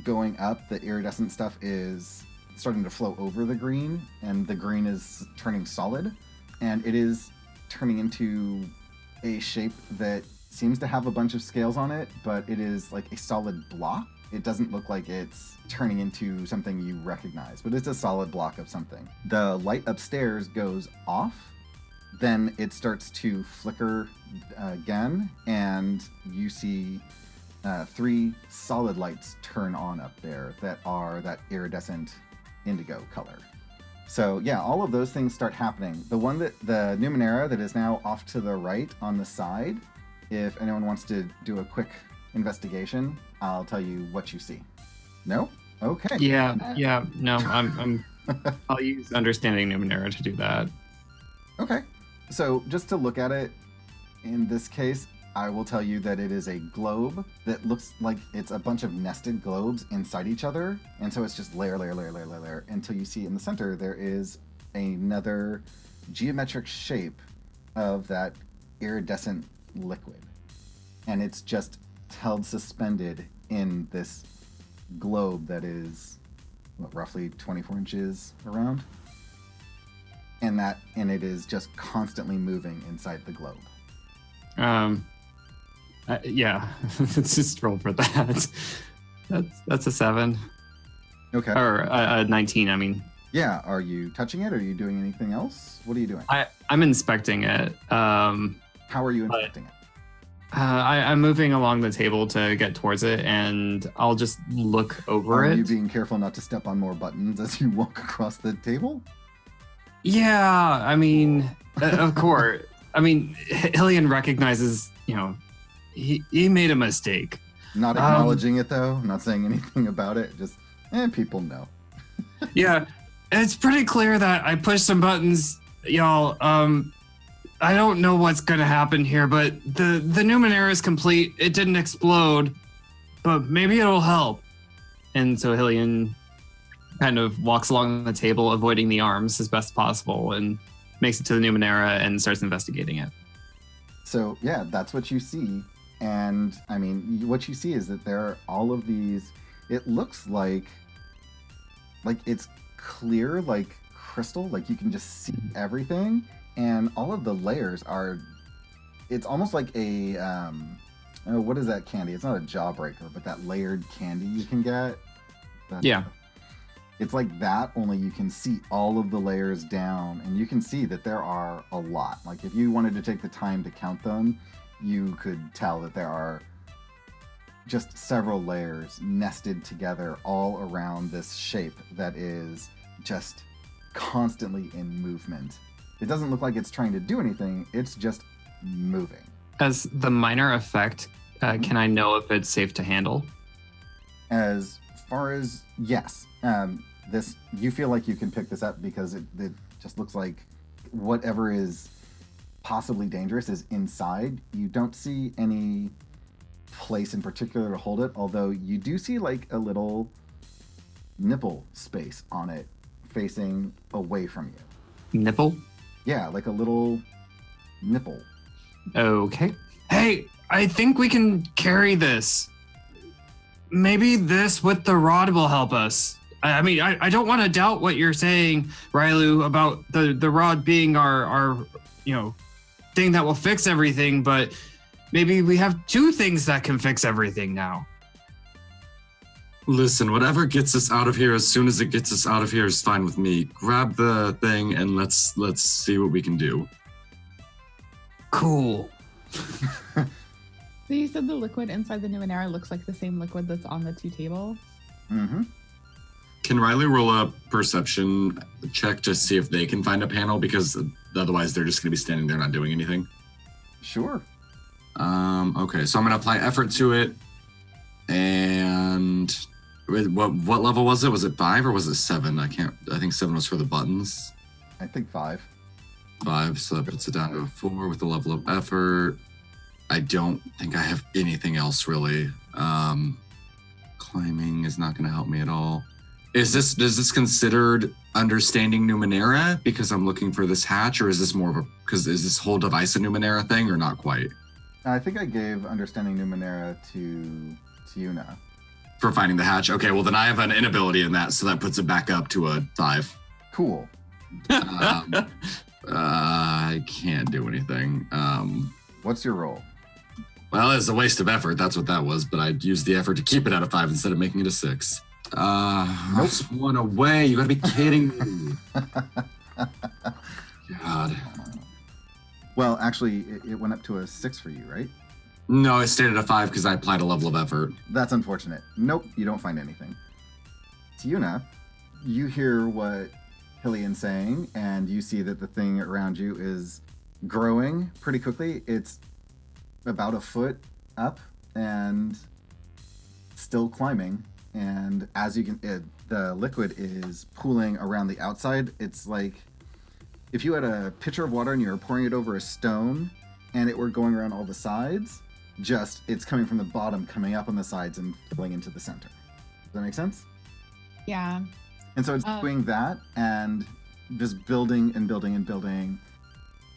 going up, the iridescent stuff is starting to flow over the green, and the green is turning solid, and it is turning into a shape that seems to have a bunch of scales on it, but it is like a solid block. It doesn't look like it's turning into something you recognize, but it's a solid block of something. The light upstairs goes off, then it starts to flicker again, and you see 3 solid lights turn on up there that are that iridescent indigo color. So yeah, all of those things start happening. The Numenera that is now off to the right on the side, if anyone wants to do a quick investigation, I'll tell you what you see. No? Okay. Yeah. No, I'll use understanding Numenera to do that. Okay. So just to look at it, in this case, I will tell you that it is a globe that looks like it's a bunch of nested globes inside each other. And so it's just layer, until you see in the center, there is another geometric shape of that iridescent liquid. And it's just held suspended in this globe that is roughly 24 inches around, and it is just constantly moving inside the globe. Yeah, let's just roll for that. That's a 7. Okay. Or a 19, I mean. Yeah, are you touching it? Or are you doing anything else? What are you doing? I'm inspecting it. How are you inspecting it? I'm moving along the table to get towards it, and I'll just look over it. Are you being careful not to step on more buttons as you walk across the table? Yeah, I mean, of course. I mean, Hillian recognizes, he made a mistake. Not acknowledging it, though? Not saying anything about it? Just, people know. Yeah, it's pretty clear that I pushed some buttons, y'all. I don't know what's going to happen here, but the Numenera is complete. It didn't explode, but maybe it'll help. And so Hillian kind of walks along the table, avoiding the arms as best possible, and makes it to the Numenera and starts investigating it. So yeah, that's what you see. And I mean, what you see is that there are all of these, it looks like it's clear, like crystal, like you can just see everything. And all of the layers are, it's almost like a, oh, what is that candy? It's not a jawbreaker, but that layered candy you can get. Yeah. It's like that, only you can see all of the layers down, and you can see that there are a lot. Like if you wanted to take the time to count them, you could tell that there are just several layers nested together all around this shape that is just constantly in movement. It doesn't look like it's trying to do anything, it's just moving. As the minor effect, can I know if it's safe to handle? As far as, yes. This, you feel like you can pick this up because it just looks like whatever is possibly dangerous is inside. You don't see any place in particular to hold it, although you do see like a little nipple space on it facing away from you. Nipple? Yeah, like a little nipple. Okay. Hey, I think we can carry this. Maybe this with the rod will help us. I mean, I don't want to doubt what you're saying, Railu, about the rod being our thing that will fix everything, but maybe we have two things that can fix everything now. Listen, whatever gets us out of here as soon as it gets us out of here is fine with me. Grab the thing and let's see what we can do. Cool. So you said the liquid inside the Numenera looks like the same liquid that's on the two tables? Mm-hmm. Can Riley roll a perception check to see if they can find a panel? Because otherwise they're just going to be standing there not doing anything. Sure. Okay, so I'm going to apply effort to it. And what level was it? Was it 5 or was it 7? I think 7 was for the buttons. I think 5. 5, so that puts it down to a 4 with the level of effort. I don't think I have anything else really. Climbing is not going to help me at all. Is this considered understanding Numenera because I'm looking for this hatch, or is this more of because is this whole device a Numenera thing or not quite? I think I gave understanding Numenera to Tiyune. For finding the hatch. Okay, well then I have an inability in that, so that puts it back up to a 5. Cool. I can't do anything. What's your roll? Well, it's a waste of effort. That's what that was, but I used the effort to keep it at a 5 instead of making it a 6. Nope. Just one away. You gotta be kidding me. God. Well, actually, it went up to a 6 for you, right? No, it stayed at a 5 because I applied a level of effort. That's unfortunate. Nope, you don't find anything. Tiyune, you hear what Hillian's saying, and you see that the thing around you is growing pretty quickly. It's about a foot up and still climbing. And as you can, the liquid is pooling around the outside. It's like if you had a pitcher of water and you were pouring it over a stone and it were going around all the sides, just it's coming from the bottom, coming up on the sides and filling into the center. Does that make sense? Yeah. And so it's doing that and just building and building and building,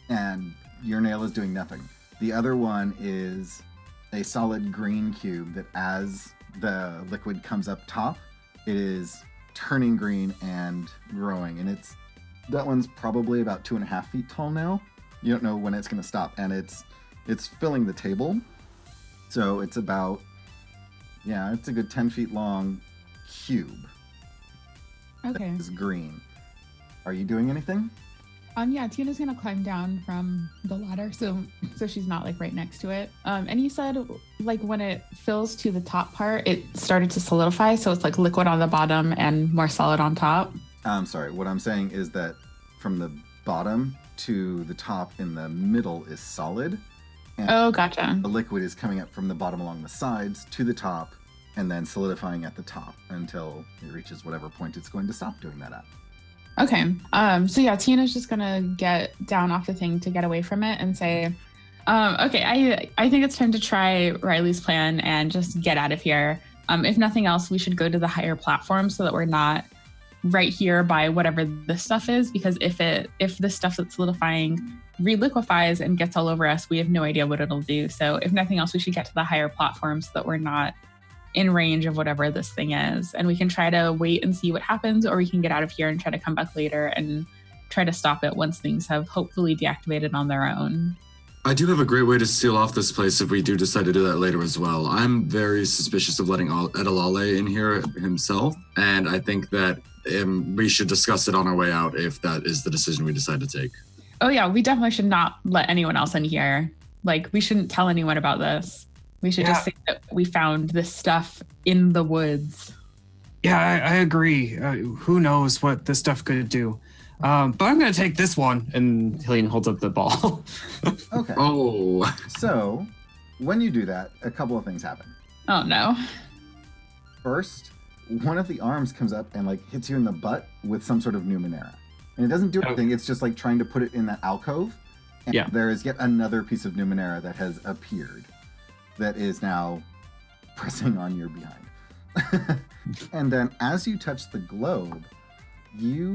and your nail is doing nothing. The other one is a solid green cube that as the liquid comes up top, it is turning green and growing, and that one's probably about 2.5 feet tall now. You don't know when it's going to stop, and it's filling the table. So it's about, it's a good 10 feet long cube. Okay. It's green. Are you doing anything? Yeah, Tiyune's gonna climb down from the ladder, so she's not like right next to it. And you said like when it fills to the top part, it started to solidify, so it's like liquid on the bottom and more solid on top. I'm sorry. What I'm saying is that from the bottom to the top in the middle is solid. And oh, gotcha. The liquid is coming up from the bottom along the sides to the top and then solidifying at the top until it reaches whatever point it's going to stop doing that at. Okay. So yeah, Tiyune's just gonna get down off the thing to get away from it and say, okay, I think it's time to try Riley's plan and just get out of here. If nothing else, we should go to the higher platform so that we're not right here by whatever this stuff is, because if the stuff that's solidifying reliquefies and gets all over us, we have no idea what it'll do. So if nothing else, we should get to the higher platform so that we're not in range of whatever this thing is. And we can try to wait and see what happens, or we can get out of here and try to come back later and try to stop it once things have hopefully deactivated on their own. I do have a great way to seal off this place if we do decide to do that later as well. I'm very suspicious of letting Edalale in here himself, and I think that we should discuss it on our way out if that is the decision we decide to take. Oh yeah, we definitely should not let anyone else in here. Like, we shouldn't tell anyone about this. We should just say that we found this stuff in the woods. Yeah, I agree. Who knows what this stuff could do. But I'm going to take this one. And Hillian holds up the ball. Okay. Oh. So, when you do that, a couple of things happen. Oh no. First, one of the arms comes up and like hits you in the butt with some sort of Numenera. And it doesn't do anything, it's just like trying to put it in that alcove. And there is yet another piece of Numenera that has appeared that is now pressing on your behind. And then as you touch the globe, your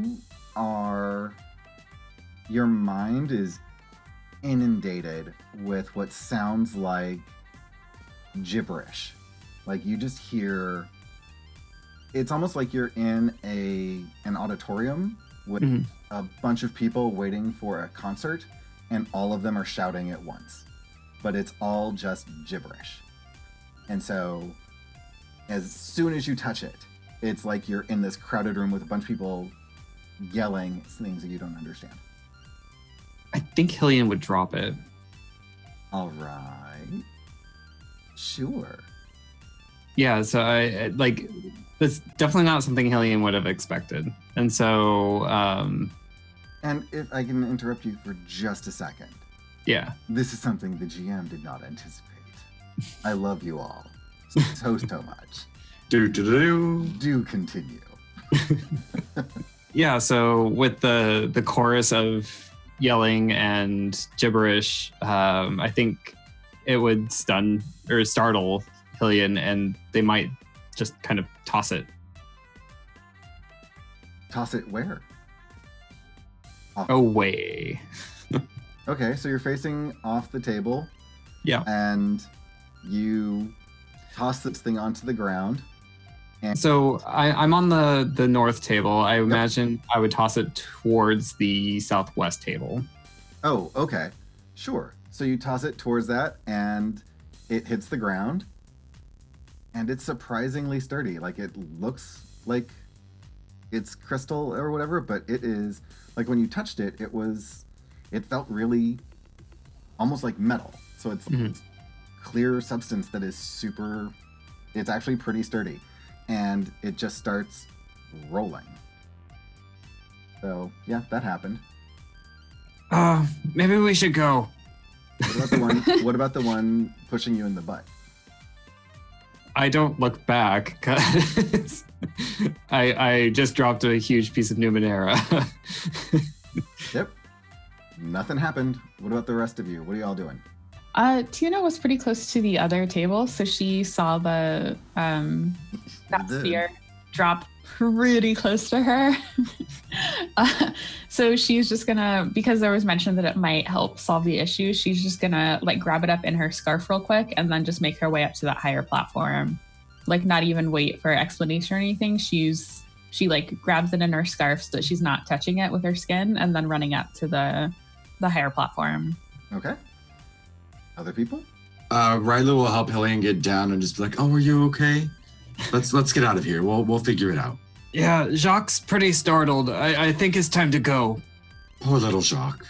mind is inundated with what sounds like gibberish. Like you just hear, it's almost like you're in an auditorium with a bunch of people waiting for a concert, and all of them are shouting at once. But it's all just gibberish. And so as soon as you touch it, it's like you're in this crowded room with a bunch of people yelling things that you don't understand. I think Hillian would drop it. All right. Sure. Yeah, so I like, that's definitely not something Hillian would have expected. And so... and if I can interrupt you for just a second. Yeah. This is something the GM did not anticipate. I love you all so much. Do continue. Yeah, so with the chorus of yelling and gibberish, I think it would stun or startle Hillian, and they might just kind of toss it. Toss it where? Away. Okay, so you're facing off the table. Yeah. And you toss this thing onto the ground. And so I'm on the north table. I imagine I would toss it towards the southwest table. Oh, okay. Sure. So you toss it towards that, and it hits the ground. And it's surprisingly sturdy. Like, it looks like it's crystal or whatever, but it is, like, when you touched it, it felt really almost like metal. So it's clear substance that is it's actually pretty sturdy. And it just starts rolling. So, yeah, that happened. Maybe we should go. What about the one pushing you in the butt? I don't look back because I just dropped a huge piece of Numenera. Yep. Nothing happened. What about the rest of you? What are y'all doing? Tiyune was pretty close to the other table, so she saw that sphere drop pretty close to her. So she's just gonna, because there was mention that it might help solve the issue, she's just gonna like grab it up in her scarf real quick and then just make her way up to that higher platform. Like, not even wait for explanation or anything. She like grabs it in her scarf so that she's not touching it with her skin, and then running up to the higher platform. Okay. Other people? Railu will help Hillian get down and just be like, "Oh, are you okay? Let's get out of here. We'll figure it out." Yeah, Jacques pretty startled. I think it's time to go. Poor little Jacques.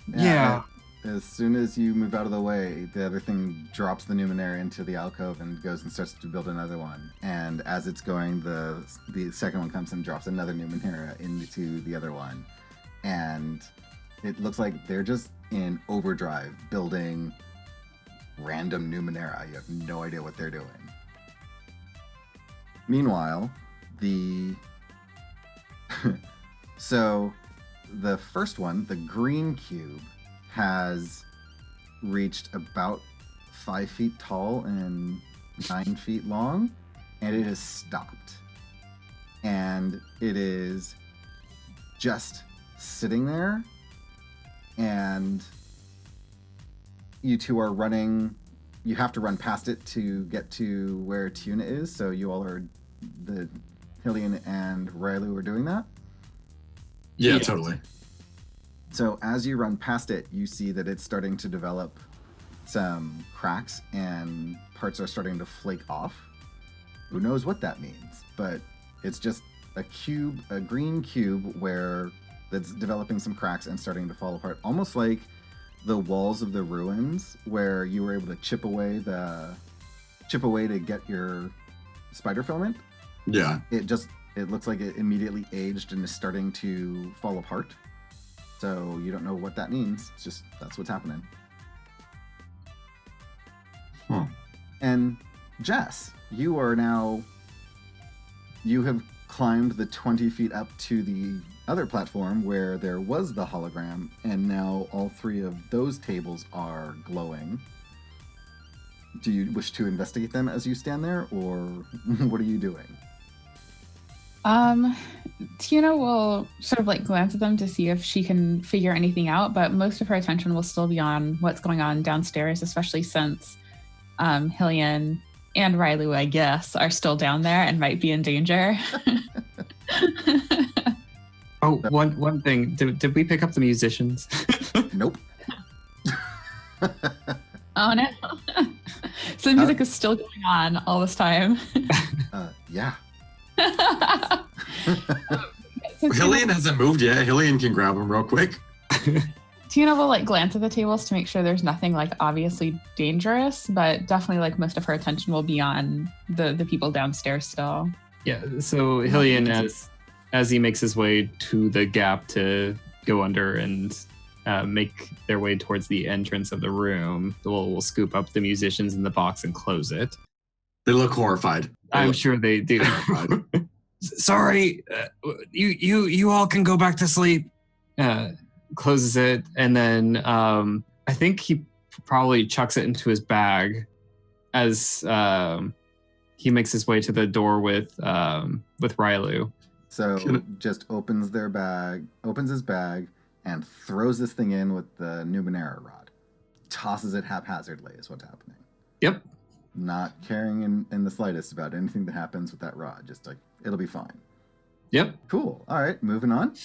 Yeah. As soon as you move out of the way, the other thing drops the Numenera into the alcove and goes and starts to build another one. And as it's going, the second one comes and drops another Numenera into the other one. And it looks like they're just in overdrive building random Numenera. You have no idea what they're doing. Meanwhile, so the first one, the green cube, has reached about 5 feet tall and 9 feet long, and it has stopped. and it is just sitting there, and you two are running. You have to run past it to get to where Tiyune is, so you all are, the Hillian and Railu are doing that? Yeah, totally. So as you run past it, you see that it's starting to develop some cracks and parts are starting to flake off. Who knows what that means, but it's just a cube, a green cube where that's developing some cracks and starting to fall apart, almost like the walls of the ruins where you were able to chip away to get your spider filament. Yeah. It looks like it immediately aged and is starting to fall apart. So you don't know what that means. It's just that's what's happening. And Jess, you have climbed the 20 feet up to the other platform where there was the hologram, and now all three of those tables are glowing. Do you wish to investigate them as you stand there, or what are you doing? Tiyune will sort of like glance at them to see if she can figure anything out, but most of her attention will still be on what's going on downstairs, especially since Hillian and Railu, I guess, are still down there and might be in danger. Oh, one thing. Did we pick up the musicians? Nope. Oh no. So the music is still going on all this time. Yeah. Hillian hasn't moved yet. Hillian can grab him real quick. Tiyune will like glance at the tables to make sure there's nothing like obviously dangerous, but definitely like most of her attention will be on the people downstairs still. Yeah, so Hillian, as he makes his way to the gap to go under and make their way towards the entrance of the room, we'll scoop up the musicians in the box and close it. They look horrified. I'm sure they do. Sorry, you all can go back to sleep. Closes it, and then I think he probably chucks it into his bag as he makes his way to the door with Railu. So just opens his bag, and throws this thing in with the Numenera rod. Tosses it haphazardly is what's happening. Yep. Not caring in the slightest about anything that happens with that rod. Just like, it'll be fine. Yep. Cool. All right, moving on.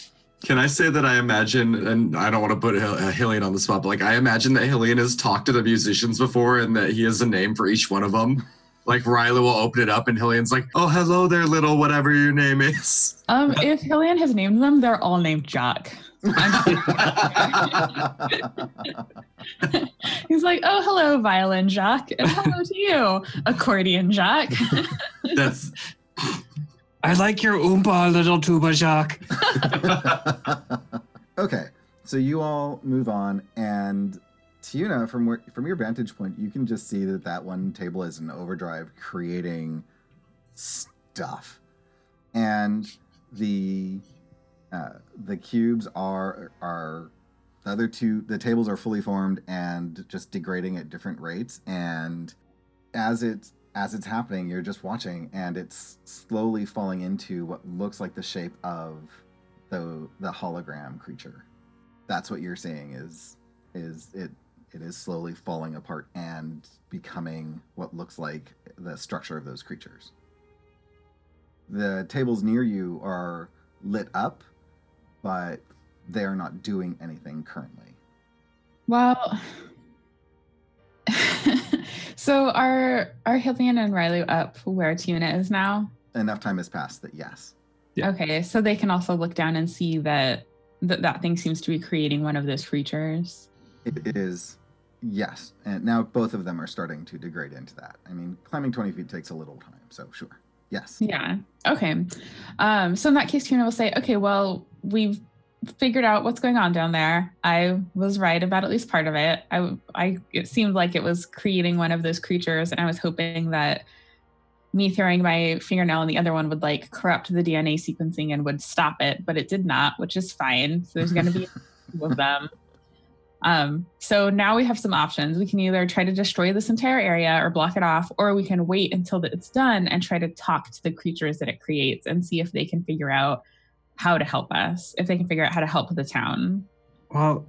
Can I say that I imagine, and I don't want to put Hillian on the spot, but like I imagine that Hillian has talked to the musicians before and that he has a name for each one of them. Like Railu will open it up and Hillian's like, "Oh, hello there, little whatever your name is." If Hillian has named them, they're all named Jack. He's like, "Oh, hello, violin Jack, and hello to you, accordion Jack." That's. I like your oompa, little tuba Jack. Okay, so you all move on, and Tiyune, from your vantage point, you can just see that one table is in overdrive, creating stuff, and the cubes are the other two. The tables are fully formed and just degrading at different rates, and as it's happening, you're just watching, and it's slowly falling into what looks like the shape of the hologram creature. That's what you're seeing is it is slowly falling apart and becoming what looks like the structure of those creatures. The tables near you are lit up, but they are not doing anything currently. Well, so are Hillian and Railu up where Tiyune is now? Enough time has passed that yes. Yeah. Okay, so they can also look down and see that thing seems to be creating one of those creatures. It is, yes. And now both of them are starting to degrade into that. I mean, climbing 20 feet takes a little time, so sure. Yes. Yeah. Okay. So in that case, Tiyune will say, "Okay, well, we've figured out what's going on down there. I was right about at least part of it. It seemed like it was creating one of those creatures, and I was hoping that me throwing my fingernail on the other one would like corrupt the DNA sequencing and would stop it, but it did not, which is fine. So there's going to be two of them. So now we have some options. We can either try to destroy this entire area or block it off, or we can wait until it's done and try to talk to the creatures that it creates and see if they can figure out how to help us, if they can figure out how to help the town. Well,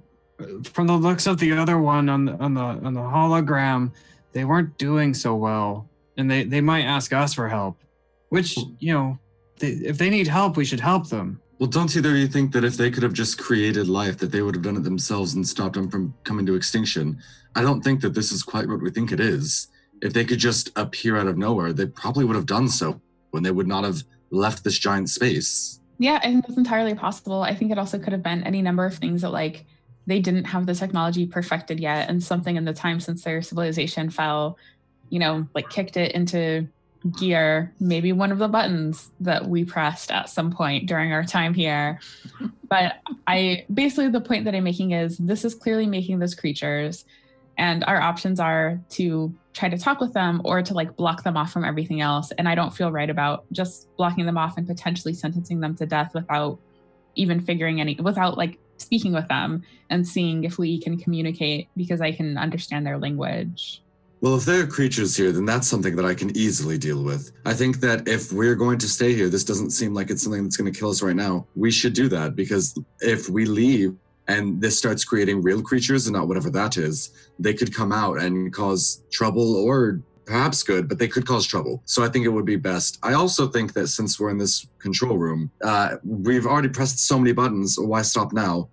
from the looks of the other one on the hologram, they weren't doing so well, and they might ask us for help. Which, if they need help, we should help them. Well, don't either of you think that if they could have just created life, that they would have done it themselves and stopped them from coming to extinction? I don't think that this is quite what we think it is. If they could just appear out of nowhere, they probably would have done so, and they would not have left this giant space. Yeah, I think that's entirely possible. I think it also could have been any number of things that, like, they didn't have the technology perfected yet, and something in the time since their civilization fell, kicked it into gear. Maybe one of the buttons that we pressed at some point during our time here. But basically the point that I'm making is this is clearly making those creatures, and our options are to try to talk with them or to block them off from everything else. And I don't feel right about just blocking them off and potentially sentencing them to death without even without speaking with them and seeing if we can communicate, because I can understand their language. Well, if there are creatures here, then that's something that I can easily deal with. I think that if we're going to stay here, this doesn't seem like it's something that's going to kill us right now. We should do that, because if we leave and this starts creating real creatures and not whatever that is, they could come out and cause trouble, or perhaps good, but they could cause trouble. So I think it would be best. I also think that since we're in this control room, we've already pressed so many buttons. Why stop now?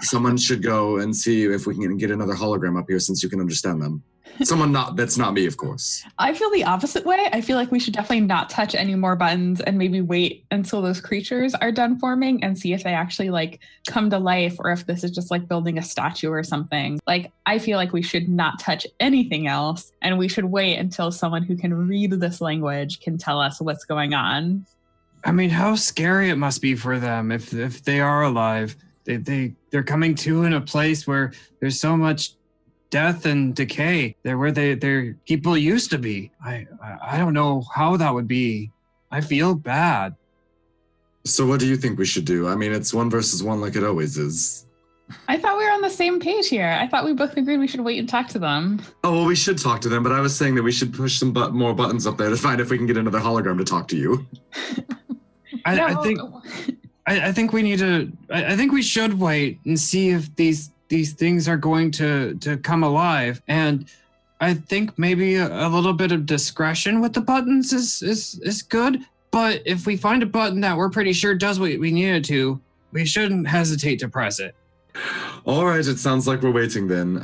Someone should go and see if we can get another hologram up here, since you can understand them. That's not me, of course. I feel the opposite way. I feel like we should definitely not touch any more buttons and maybe wait until those creatures are done forming and see if they actually come to life, or if this is just building a statue or something. I feel like we should not touch anything else, and we should wait until someone who can read this language can tell us what's going on. I mean, how scary it must be for them if they are alive. They're coming to in a place where there's so much death and decay. They're where their people used to be. I don't know how that would be. I feel bad. So what do you think we should do? I mean, it's 1 versus 1 like it always is. I thought we were on the same page here. I thought we both agreed we should wait and talk to them. Oh, well, we should talk to them, but I was saying that we should push some more buttons up there to find if we can get another hologram to talk to you. I think we need to. I think we should wait and see if these things are going to come alive. And I think maybe a little bit of discretion with the buttons is good. But if we find a button that we're pretty sure does what we need it to, we shouldn't hesitate to press it. All right, it sounds like we're waiting then.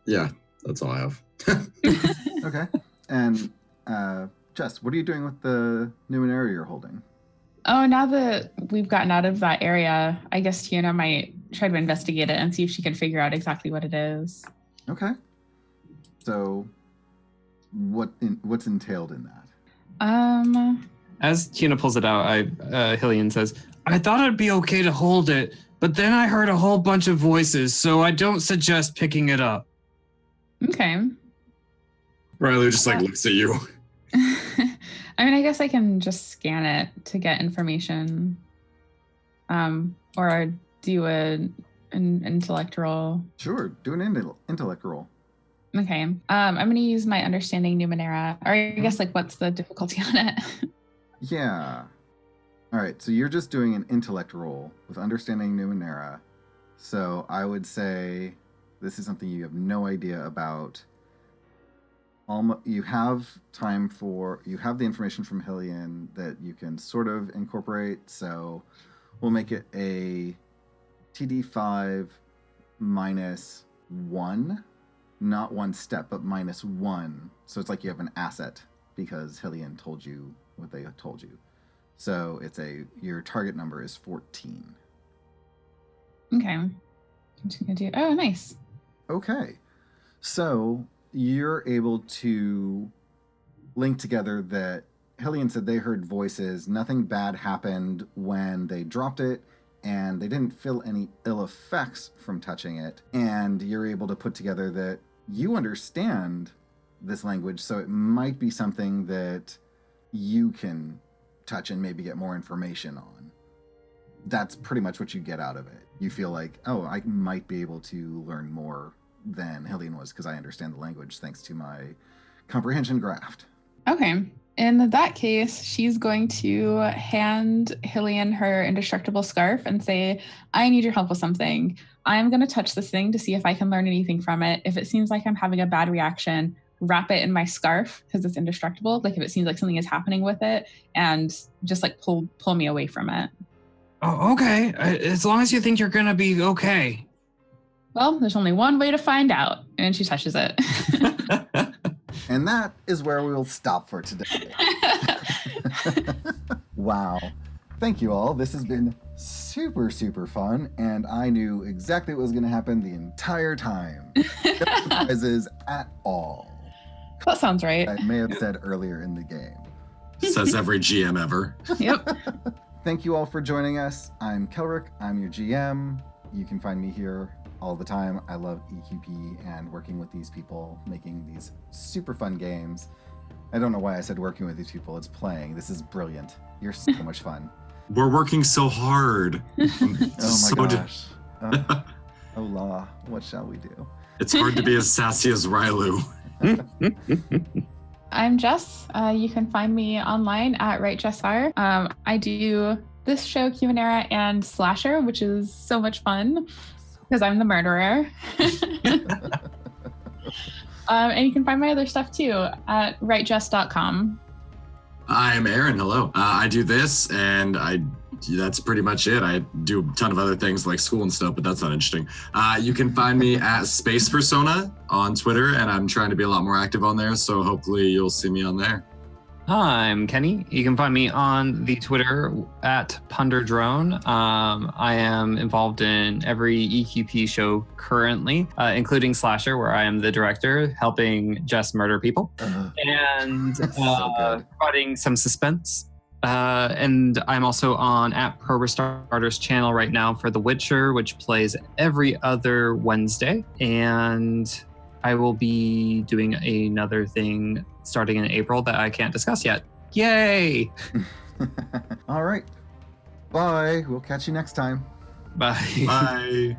Yeah, that's all I have. Okay. And Jess, what are you doing with the Numenera you're holding? Oh, now that we've gotten out of that area, I guess Tiyune might try to investigate it and see if she can figure out exactly what it is. Okay. So, what's entailed in that? As Tiyune pulls it out, Hillian says, I thought it'd be okay to hold it, but then I heard a whole bunch of voices, so I don't suggest picking it up. Okay. Railu just looks at you. I mean, I guess I can just scan it to get information, or do an intellect roll. Sure, do an intellect roll. Okay. I'm going to use my understanding Numenera, or I guess what's the difficulty on it? Yeah. All right, so you're just doing an intellect roll with understanding Numenera. So I would say this is something you have no idea about. You have the information from Hillian that you can sort of incorporate, so we'll make it a TD5 -1, not 1 step, but -1. So it's like you have an asset because Hillian told you what they told you. So your target number is 14. Okay. Oh, nice. Okay. So you're able to link together that Hillian said they heard voices. Nothing bad happened when they dropped it, and they didn't feel any ill effects from touching it. And you're able to put together that you understand this language, so it might be something that you can touch and maybe get more information on. That's pretty much what you get out of it. you feel like, oh, I might be able to learn more than Hillian was because I understand the language thanks to my comprehension graft. Okay. In that case, she's going to hand Hillian her indestructible scarf and say, I need your help with something. I'm going to touch this thing to see if I can learn anything from it. If it seems like I'm having a bad reaction, wrap it in my scarf because it's indestructible. Like if it seems like something is happening with it, and just like pull me away from it. Oh, okay. As long as you think you're going to be okay. Well, there's only one way to find out. And she touches it. And that is where we will stop for today. Wow. Thank you all. This has been super, super fun. And I knew exactly what was going to happen the entire time. No surprises at all. That sounds right. I may have said earlier in the game. Says every GM ever. Yep. Thank you all for joining us. I'm Kelrick. I'm your GM. You can find me here all the time. I love EQP and working with these people, making these super fun games. I don't know why I said working with these people. It's playing. This is brilliant. You're so much fun. We're working so hard. Oh my gosh. Hola, what shall we do? It's hard to be as sassy as Railu. I'm Jess. You can find me online at WriteJessR. I do this show, Qmenera, and Slasher, which is so much fun because I'm the murderer. And you can find my other stuff too at writejess.com. I'm Aaron. Hello. I do this, and that's pretty much it. I do a ton of other things like school and stuff, but that's not interesting. You can find me at Space Persona on Twitter, and I'm trying to be a lot more active on there, so hopefully you'll see me on there. I'm Kenny. You can find me on the Twitter at Punderdrone. I am involved in every EQP show currently, including Slasher, where I am the director, helping Jess murder people and So providing some suspense. And I'm also on at ProBerstarter's channel right now for The Witcher, which plays every other Wednesday. And I will be doing another thing starting in April that I can't discuss yet. Yay! All right. Bye. We'll catch you next time. Bye. Bye.